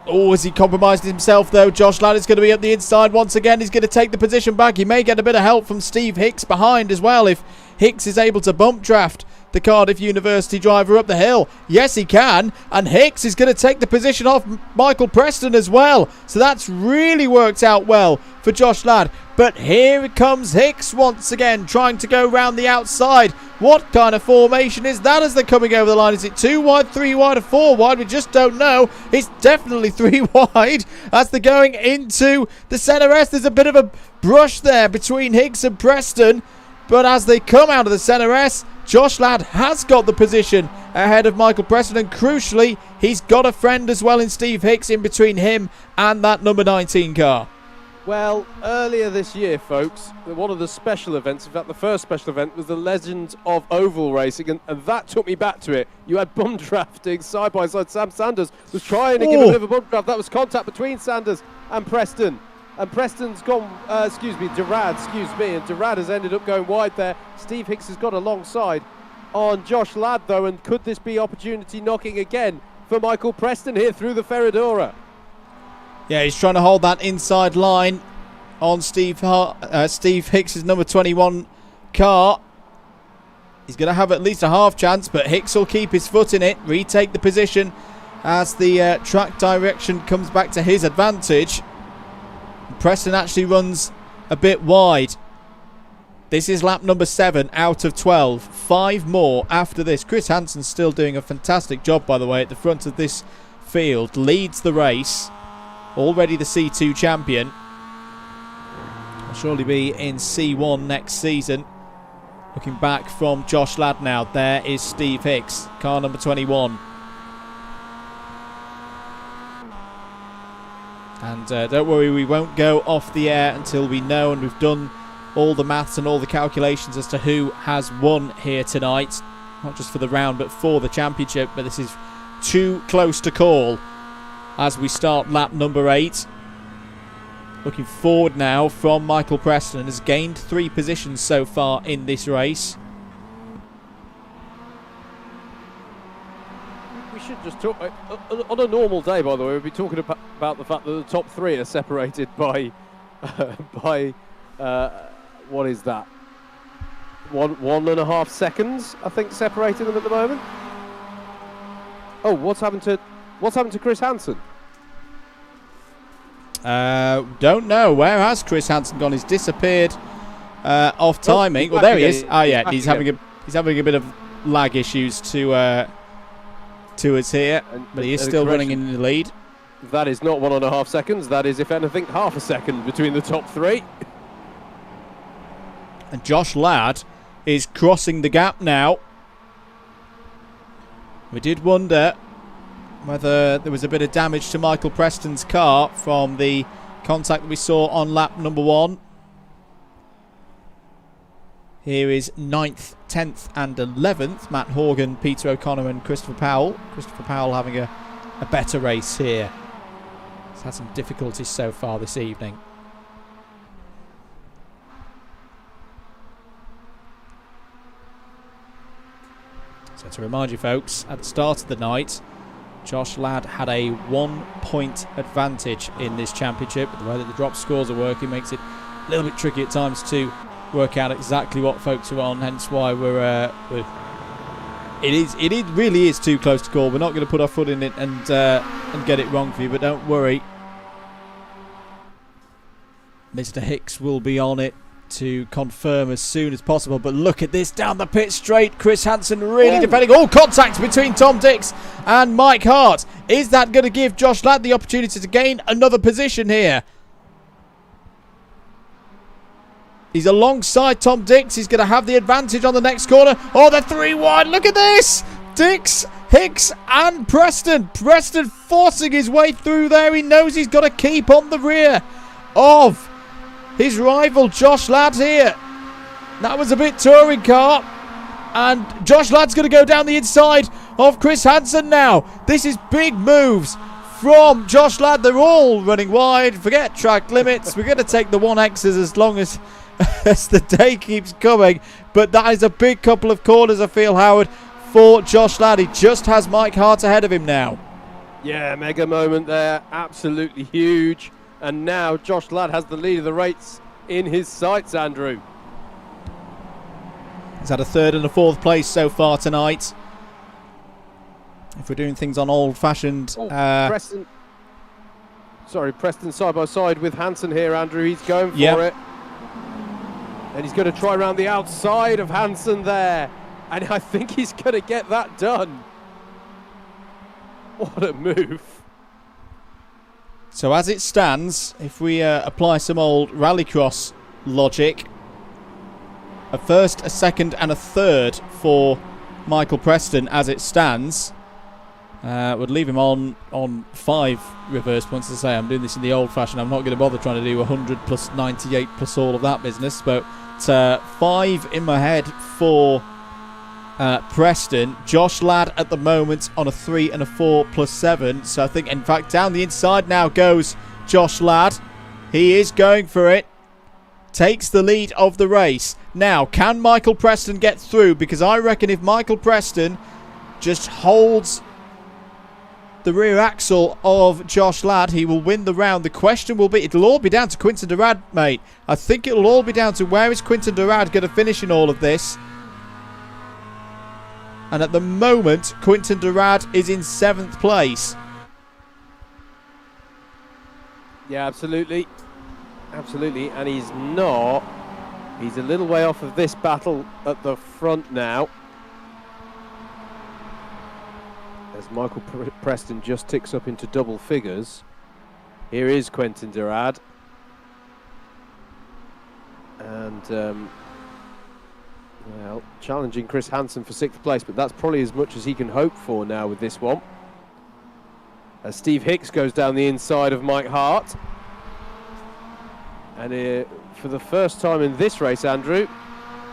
has he compromised himself though? Josh Ladd is going to be up the inside once again. He's going to take the position back. He may get a bit of help from Steve Hicks behind as well if Hicks is able to bump draft the Cardiff University driver up the hill. Yes, he can. And Hicks is going to take the position off Michael Preston as well. So that's really worked out well for Josh Ladd. But here comes Hicks once again, trying to go round the outside. What kind of formation is that as they're coming over the line? Is it 2 wide, 3 wide, or 4 wide? We just don't know. It's definitely 3 wide as they're going into the centre S. There's a bit of a brush there between Hicks and Preston. But as they come out of the centre S, Josh Ladd has got the position ahead of Michael Preston. And crucially, he's got a friend as well in Steve Hicks in between him and that number 19 car. Well, earlier this year, folks, one of the special events, in fact, the first special event was the Legends of Oval Racing, and that took me back to it. You had bum drafting side by side. Sam Sanders was trying to give a bit of a bum draft. That was contact between Sanders and Preston. And Preston's gone, Durad, and Durad has ended up going wide there. Steve Hicks has got alongside. on Josh Ladd, though, and could this be opportunity knocking again for Michael Preston here through the Ferradura? Yeah, he's trying to hold that inside line on Steve Hicks's number 21 car. He's going to have at least a half chance, but Hicks will keep his foot in it, retake the position as the track direction comes back to his advantage. Preston actually runs a bit wide. This is lap number 7 out of 12. 5 more after this. Chris Hansen's still doing a fantastic job, by the way, at the front of this field. Leads the race. Already the C2 champion. Will surely be in C1 next season. Looking back from Josh Ladd now. There is Steve Hicks, car number 21. And don't worry, we won't go off the air until we know and we've done all the maths and all the calculations as to who has won here tonight. Not just for the round, but for the championship. But this is too close to call as we start lap number 8. Looking forward now from Michael Preston. Has gained 3 positions so far in this race. We should just talk on a normal day, by the way. We'll be talking about the fact that the top 3 are separated by what is that? 1.5 seconds, I think, separating them at the moment. Oh, what's happened to Chris Hansen? Don't know. Where has Chris Hansen gone? He's disappeared off timing. Well, there he is. Oh yeah, he's having a bit of lag issues to us here, but he is still running in the lead. That is not 1.5 seconds. That is, if anything, half a second between the top 3. And Josh Ladd is crossing the gap now. We did wonder whether there was a bit of damage to Michael Preston's car from the contact that we saw on lap number 1. Here is 9th, 10th and 11th. Matt Horgan, Peter O'Connor and Christopher Powell. Christopher Powell having a better race here. He's had some difficulties so far this evening. So to remind you folks, at the start of the night, Josh Ladd had a 1-point advantage in this championship. The way that the drop scores are working makes it a little bit tricky at times to work out exactly what folks are on. Hence why it really is too close to call. We're not going to put our foot in it and get it wrong for you, but don't worry. Mr. Hicks will be on it to confirm as soon as possible. But look at this down the pit straight. Chris Hansen really defending. All contact between Tom Dix and Mike Hart. Is that going to give Josh Ladd the opportunity to gain another position here? He's alongside Tom Dix. He's going to have the advantage on the next corner. Oh, they're 3 wide. Look at this. Dix, Hicks and Preston. Preston forcing his way through there. He knows he's got to keep on the rear of his rival Josh Ladd here. That was a bit touring car. And Josh Ladd's going to go down the inside of Chris Hansen now. This is big moves from Josh Ladd. They're all running wide. Forget track limits. We're going to take the 1Xs as long as the day keeps coming. But that is a big couple of corners, I feel, Howard, for Josh Ladd. He just has Mike Hart ahead of him now. Yeah, mega moment there. Absolutely huge. And now Josh Ladd has the lead of the race in his sights, Andrew. He's had a 3rd and a 4th place so far tonight. If we're doing things on old-fashioned... Preston side by side with Hansen here, Andrew. He's going for it. And he's going to try around the outside of Hansen there. And I think he's going to get that done. What a move. So as it stands, if we apply some old rallycross logic, a 1st, a 2nd and a 3rd for Michael Preston as it stands would leave him on 5 reverse points. As I say, I'm doing this in the old fashion. I'm not going to bother trying to do 100 plus 98 plus all of that business, but 5 in my head for Preston. Josh Ladd at the moment on a 3 and a 4 plus 7. So I think, in fact, down the inside now goes Josh Ladd. He is going for it. takes the lead of the race. Now, can Michael Preston get through? Because I reckon if Michael Preston just holds the rear axle of Josh Ladd, he will win the round. The question will be, it'll all be down to Quinton Durad, mate. I think it'll all be down to where is Quinton Durad going to finish in all of this. And at the moment, Quinton Durad is in 7th place. Yeah, absolutely. Absolutely. And he's not. He's a little way off of this battle at the front now. As Michael Preston just ticks up into double figures. Here is Quinton Durad. And, well, challenging Chris Hansen for 6th place, but that's probably as much as he can hope for now with this one. As Steve Hicks goes down the inside of Mike Hart. And for the first time in this race, Andrew,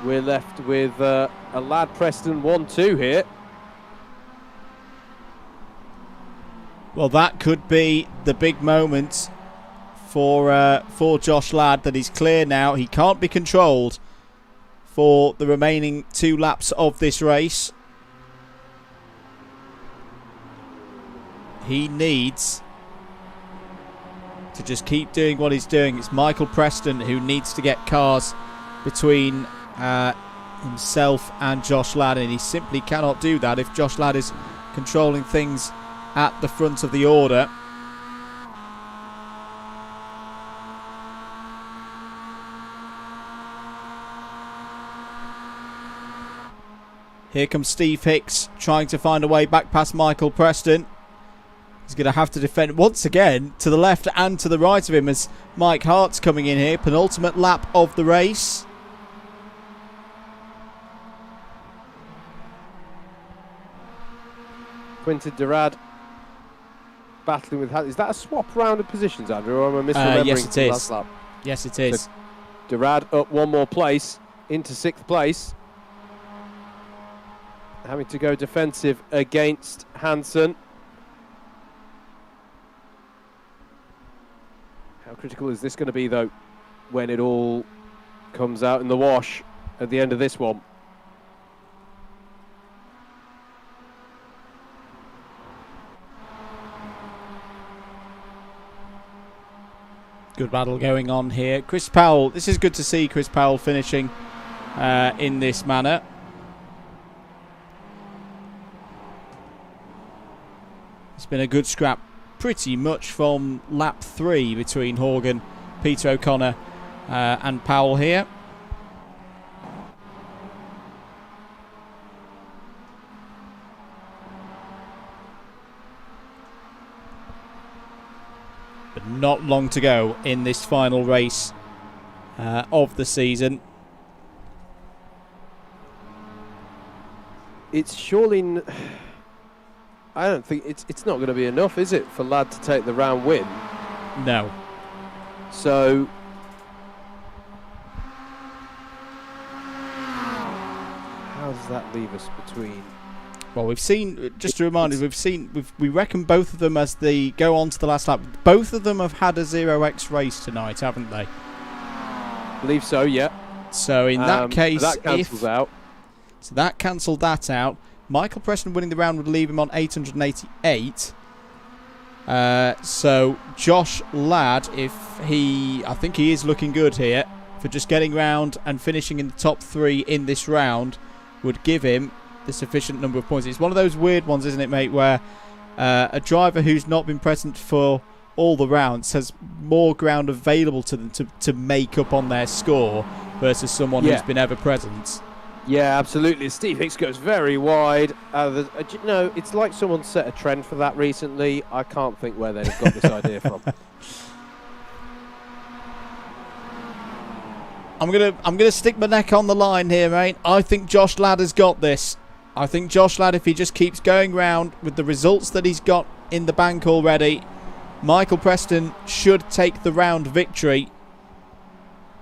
we're left with a Ladd Preston 1-2 here. Well, that could be the big moment for Josh Ladd, that he's clear now. He can't be controlled for the remaining 2 laps of this race. He needs to just keep doing what he's doing. It's Michael Preston who needs to get cars between himself and Josh Ladd, and he simply cannot do that if Josh Ladd is controlling things at the front of the order. Here comes Steve Hicks trying to find a way back past Michael Preston. He's going to have to defend once again to the left and to the right of him as Mike Hart's coming in here. Penultimate lap of the race. Quinton Durad battling with... Is that a swap round of positions, Andrew, or am I misremembering? Yes, it is. Last lap? Yes, it is. So Durad up 1 more place into 6th place. Having to go defensive against Hansen. How critical is this going to be, though, when it all comes out in the wash at the end of this one? Good battle going on here. Chris Powell, this is good to see Chris Powell finishing in this manner. It's been a good scrap pretty much from lap 3 between Horgan, Peter O'Connor and Powell here. But not long to go in this final race of the season. It's surely... I don't think it's not going to be enough, is it, for Ladd to take the round win? No. So how does that leave us between? Well, we've seen, just to remind you, we reckon both of them as they go on to the last lap. Both of them have had a 0x race tonight, haven't they? I believe so, yeah. So in that case, that cancels out. So that cancelled that out. Michael Preston winning the round would leave him on 888. So Josh Ladd, I think he is looking good here for just getting round and finishing in the top 3 in this round, would give him the sufficient number of points. It's one of those weird ones, isn't it, mate, where a driver who's not been present for all the rounds has more ground available to them to make up on their score versus someone who's been ever present. Yeah, absolutely. Steve Hicks goes very wide. No, it's like someone set a trend for that recently. I can't think where they've got this idea from. I'm gonna stick my neck on the line here, mate. I think Josh Ladd has got this. I think Josh Ladd, if he just keeps going round with the results that he's got in the bank already, Michael Preston should take the round victory.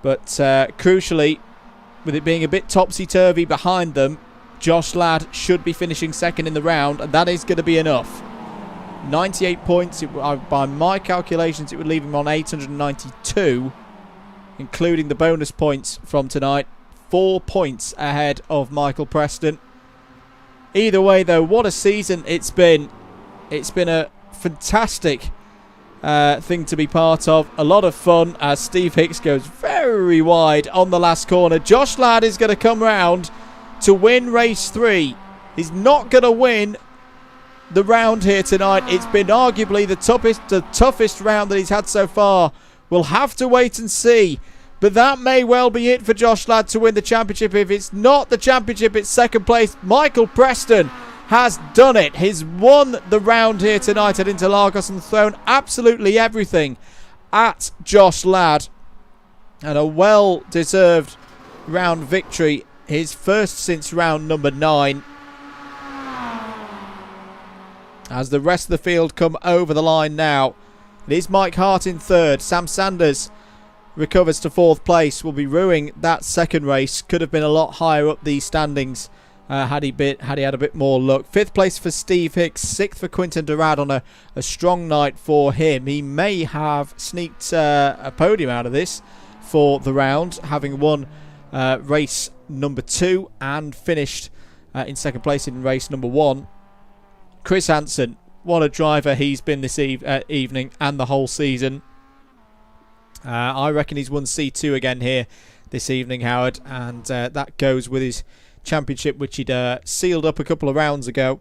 But crucially, with it being a bit topsy-turvy behind them, Josh Ladd should be finishing second in the round, and that is going to be enough. 98 points, by my calculations, it would leave him on 892. including the bonus points from tonight. 4 points ahead of Michael Preston. Either way, though, what a season it's been. It's been a fantastic thing to be part of. A lot of fun as Steve Hicks goes very wide on the last corner. Josh Ladd is going to come round to win race 3. He's not going to win the round here tonight. It's been arguably the toughest round that he's had so far. We'll have to wait and see. But that may well be it for Josh Ladd to win the championship. If it's not the championship, it's second place. Michael Preston has done it. He's won the round here tonight at Interlagos and thrown absolutely everything at Josh Ladd. And a well-deserved round victory. His first since round number 9. As the rest of the field come over the line now. It is Mike Hart in third. Sam Sanders recovers to 4th place. Will be ruining that second race. Could have been a lot higher up these standings had he had a bit more luck. 5th place for Steve Hicks. 6th for Quinton Durad on a strong night for him. He may have sneaked a podium out of this for the round, having won race number 2 and finished in second place in race number 1. Chris Hansen, what a driver he's been this evening and the whole season. I reckon he's won C2 again here this evening, Howard, and that goes with his championship, which he'd sealed up a couple of rounds ago.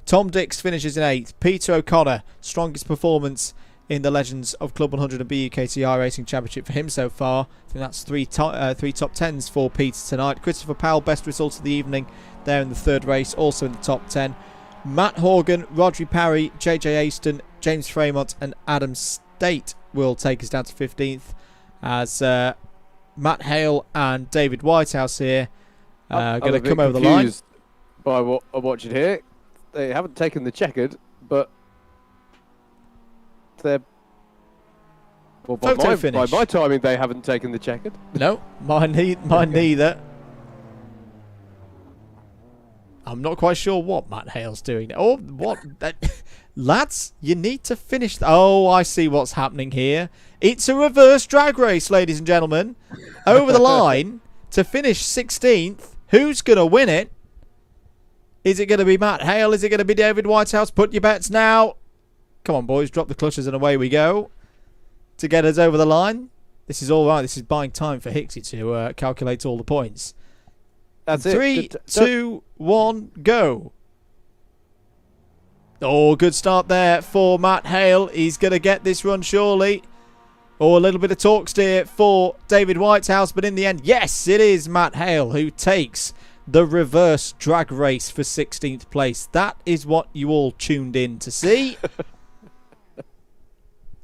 Tom Dix finishes in 8th. Peter O'Connor, strongest performance in the Legends of Club 100 and BUKC iRacing Championship for him so far. I think that's three top 10s for Peter tonight. Christopher Powell, best result of the evening there in the 3rd race, also in the top 10. Matt Horgan, Rodri Parry, JJ Aston, James Fremont and Adam State will take us down to 15th as Matt Hale and David Whitehouse here are going to come over the line. By what I'm watching here, they haven't taken the checkered, but they're... Well, by my timing, they haven't taken the checkered. No, mine neither. I'm not quite sure what Matt Hale's doing. Oh, what? Lads, you need to finish. Oh, I see what's happening here. It's a reverse drag race, ladies and gentlemen. Over the line to finish 16th. Who's going to win it? Is it going to be Matt Hale? Is it going to be David Whitehouse? Put your bets now. Come on, boys. Drop the clutches and away we go to get us over the line. This is all right. This is buying time for Hicksy to calculate all the points. That's 3, 2, 1, go. Oh, good start there for Matt Hale. He's going to get this run surely. Or a little bit of torque steer for David Whitehouse. But in the end, yes, it is Matt Hale who takes the reverse drag race for 16th place. That is what you all tuned in to see.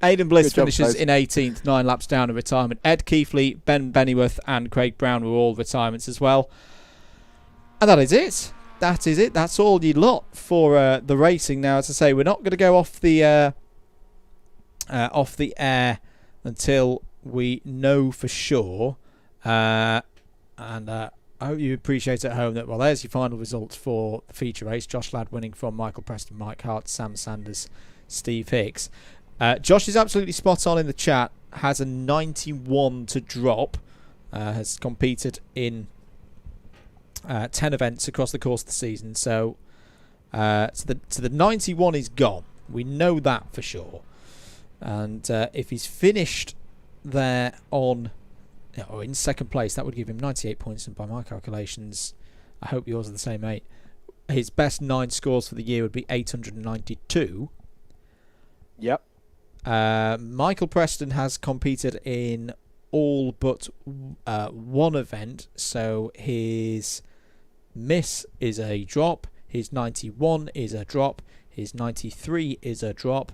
Aidan Bliss finishes in 18th, 9 laps down in retirement. Ed Keithley, Ben Bennyworth and Craig Brown were all retirements as well. And that is it. That is it. That's all you lot for the racing. Now, as I say, we're not going to go off the air until we know for sure. And I hope you appreciate at home that, well, there's your final results for the feature race. Josh Ladd winning from Michael Preston, Mike Hart, Sam Sanders, Steve Hicks. Josh is absolutely spot on in the chat. Has a 91 to drop. Has competed in 10 events across the course of the season. So the 91 is gone. We know that for sure. And if he's finished there on or in second place, that would give him 98 points. And by my calculations, I hope yours are the same, mate. His best 9 scores for the year would be 892. Yep. Michael Preston has competed in all but one event, so his miss is a drop, his 91 is a drop, his 93 is a drop,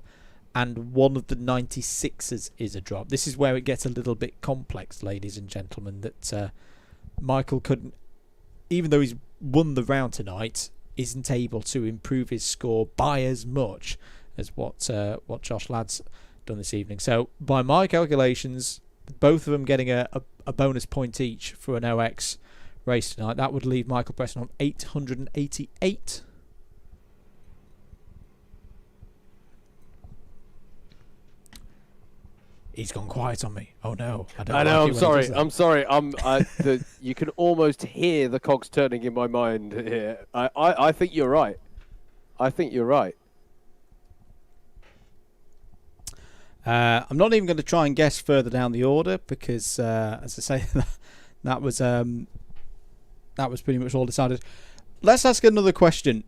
and one of the 96s is a drop. This is where it gets a little bit complex, ladies and gentlemen, that Michael couldn't, even though he's won the round tonight, isn't able to improve his score by as much as what Josh Ladd's done this evening. So by my calculations, both of them getting a bonus point each for an OX race tonight. That would leave Michael Preston on 888. He's gone quiet on me. Oh no! I know. I'm sorry. You can almost hear the cogs turning in my mind here. I think you're right. I'm not even going to try and guess further down the order because, as I say, that was pretty much all decided. Let's ask another question.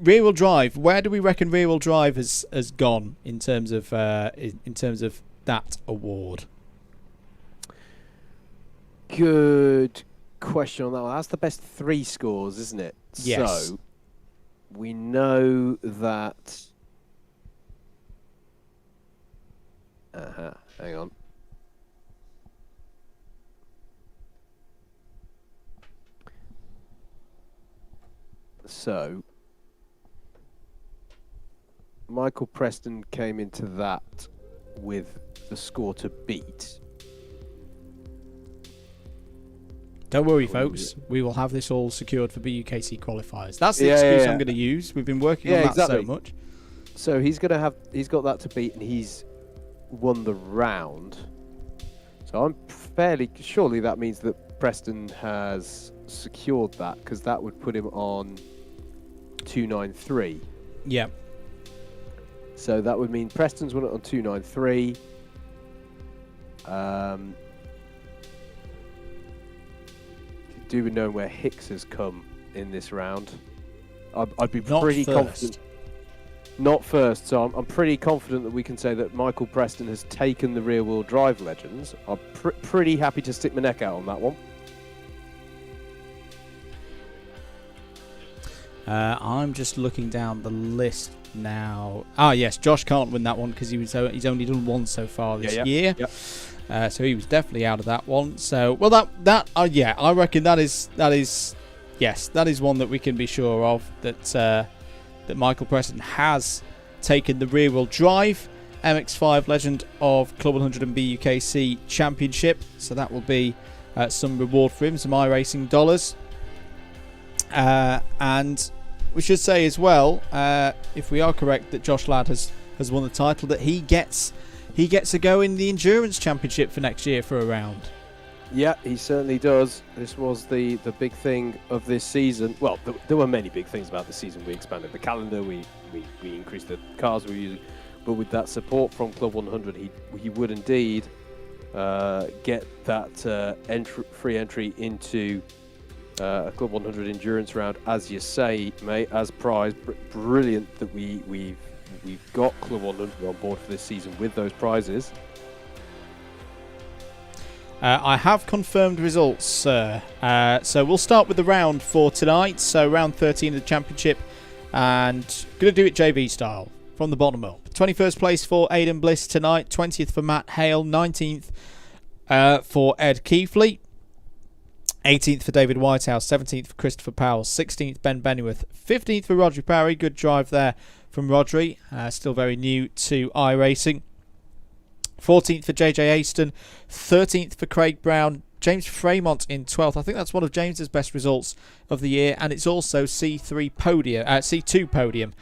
Rear-wheel drive. Where do we reckon rear-wheel drive has gone in terms of that award? Good question on that one. That's the best 3 scores, isn't it? Yes. So we know that. Hang on. So Michael Preston came into that with the score to beat. Don't worry, folks. We will have this all secured for BUKC qualifiers. That's the excuse I'm going to use. We've been working on that so much. So he's got that to beat, and he's won the round. So I'm fairly surely that means that Preston has secured that, because that would put him on 293. Yeah. So that would mean Preston's won it on 293. Do we know where Hicks has come in this round? I'd be pretty confident. Not first, so I'm pretty confident that we can say that Michael Preston has taken the rear-wheel drive legends. I'm pretty happy to stick my neck out on that one. I'm just looking down the list now. Ah, yes, Josh can't win that one because he's only done one so far this year. Yep. So he was definitely out of that one. So, well, I reckon that is one that we can be sure of, that Michael Preston has taken the rear-wheel drive MX-5 Legend of Club 100 and BUKC Championship. So that will be some reward for him, some iRacing dollars. And we should say as well, if we are correct that Josh Ladd has won the title, that he gets a go in the Endurance Championship for next year for a round. Yeah, he certainly does. This was the big thing of this season. Well, there were many big things about this season. We expanded the calendar, we increased the cars we were using, but with that support from Club 100, he would indeed get that free entry into a Club 100 endurance round, as you say, mate, as prize. Brilliant that we've got Club 100 on board for this season with those prizes. I have confirmed results, sir. So we'll start with the round for tonight. So round 13 of the championship, and going to do it JV style from the bottom up. 21st place for Aidan Bliss tonight, 20th for Matt Hale, 19th for Ed Keithley, 18th for David Whitehouse, 17th for Christopher Powell, 16th Ben Bennyworth, 15th for Rodri Parry. Good drive there from Rodri, still very new to iRacing. 14th for JJ Aston, 13th for Craig Brown, James Fremont in 12th. I think that's one of James's best results of the year, and it's also C2 podium.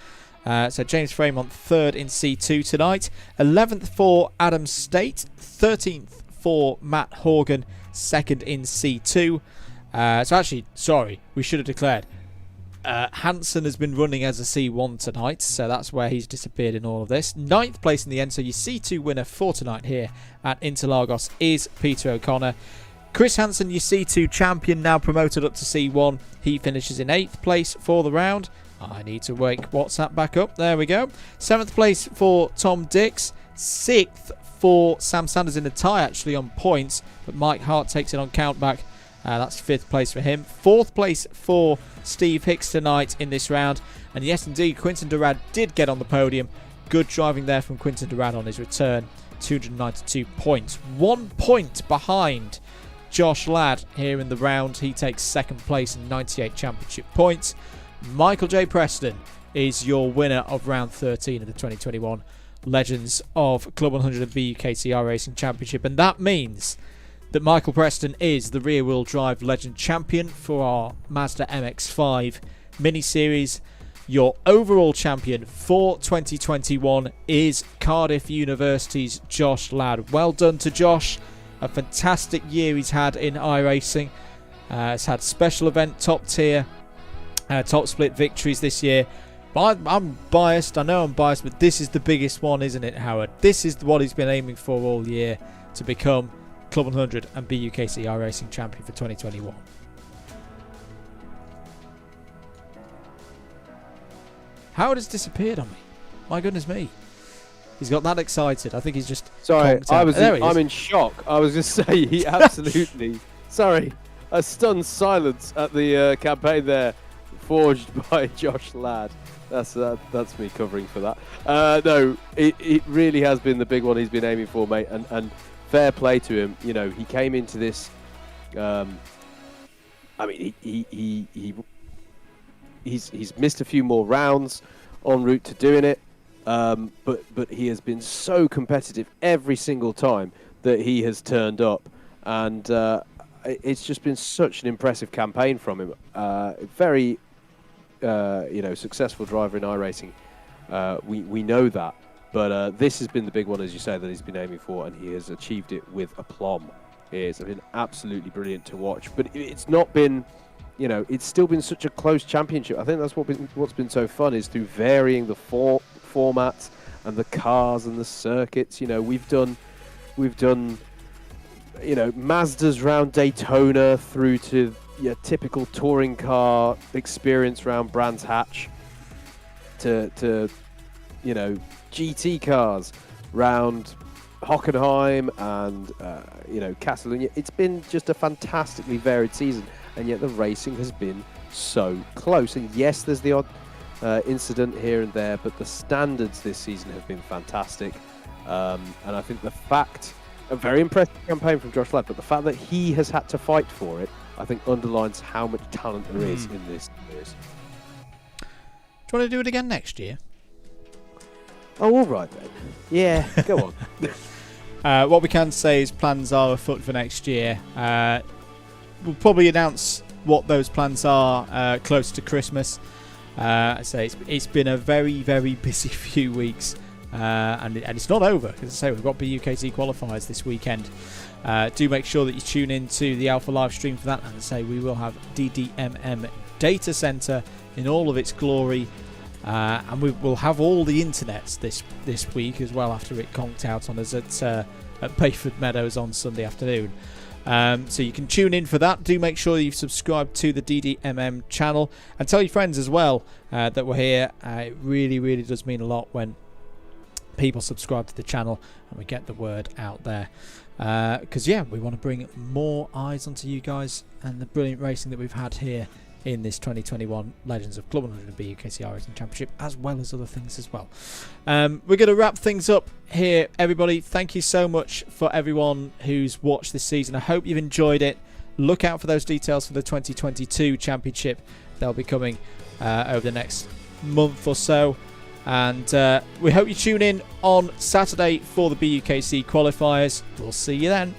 So James Fremont third in C2 tonight. 11th for Adam State, 13th for Matt Horgan, second in C2. We should have declared. Hansen has been running as a C1 tonight, so that's where he's disappeared in all of this. 9th place in the end, so your C2 winner for tonight here at Interlagos is Peter O'Connor. Chris Hansen, your C2 champion, now promoted up to C1. He finishes in 8th place for the round. I need to wake WhatsApp back up. There we go. 7th place for Tom Dix. 6th for Sam Sanders in a tie, actually, on points, but Mike Hart takes it on countback. That's 5th place for him. 4th place for Steve Hicks tonight in this round. And yes, indeed, Quinton Durad did get on the podium. Good driving there from Quinton Durad on his return. 292 points. 1 point behind Josh Ladd here in the round. He takes 2nd place and 98 championship points. Michael J. Preston is your winner of round 13 of the 2021 Legends of Club 100 and BUKC iRacing Championship. And that means that Michael Preston is the rear-wheel drive legend champion for our Mazda MX-5 mini-series. your overall champion for 2021 is Cardiff University's Josh Ladd. Well done to Josh. A fantastic year he's had in iRacing. He's had special event, top tier, top split victories this year. But I'm biased. I know I'm biased, but this is the biggest one, isn't it, Howard? This is what he's been aiming for all year, to become Club 100 and BUKC iRacing champion for 2021. Howard has disappeared on me. My goodness me. He's got that excited. I think he's just... Sorry, I'm in shock. I was just saying, he absolutely... Sorry, a stunned silence at the campaign there, forged by Josh Ladd. That's me covering for that. No, it really has been the big one he's been aiming for, mate. And fair play to him. You know, he came into this... I mean, he's missed a few more rounds en route to doing it, but he has been so competitive every single time that he has turned up, and it's just been such an impressive campaign from him. Very, successful driver in iRacing. We know that, but this has been the big one, as you say, that he's been aiming for, and he has achieved it with aplomb. It's been absolutely brilliant to watch, but it's not been. You know, it's still been such a close championship. I think that's what's been so fun, is through varying the formats and the cars and the circuits. You know, we've done, Mazdas round Daytona through to typical touring car experience round Brands Hatch to GT cars round Hockenheim and Catalunya. It's been just a fantastically varied season. And yet the racing has been so close. And yes, there's the odd incident here and there, but the standards this season have been fantastic. And I think a very impressive campaign from Josh Ladd, but the fact that he has had to fight for it, I think underlines how much talent there is in this series. Do you want to do it again next year? Oh, all right then. Yeah, go on. What we can say is plans are afoot for next year. We'll probably announce what those plans are close to Christmas. I say it's been a very, very busy few weeks, and it's not over. As I say, we've got Bukc Qualifiers this weekend. Do make sure that you tune into the Alpha live stream for that. And I say we will have DDMM Data Center in all of its glory, and we will have all the internets this week as well, after it conked out on us at Bayford Meadows on Sunday afternoon. So you can tune in for that. Do make sure you've subscribed to the DDMM channel, and tell your friends as well that we're here. It really, really does mean a lot when people subscribe to the channel and we get the word out there. Because we want to bring more eyes onto you guys and the brilliant racing that we've had here in this 2021 Legends of Club 100 and BUKC iRacing Championship, as well as other things as well. We're going to wrap things up here, everybody. Thank you so much for everyone who's watched this season. I hope you've enjoyed it. Look out for those details for the 2022 Championship. They'll be coming over the next month or so. And we hope you tune in on Saturday for the BUKC Qualifiers. We'll see you then.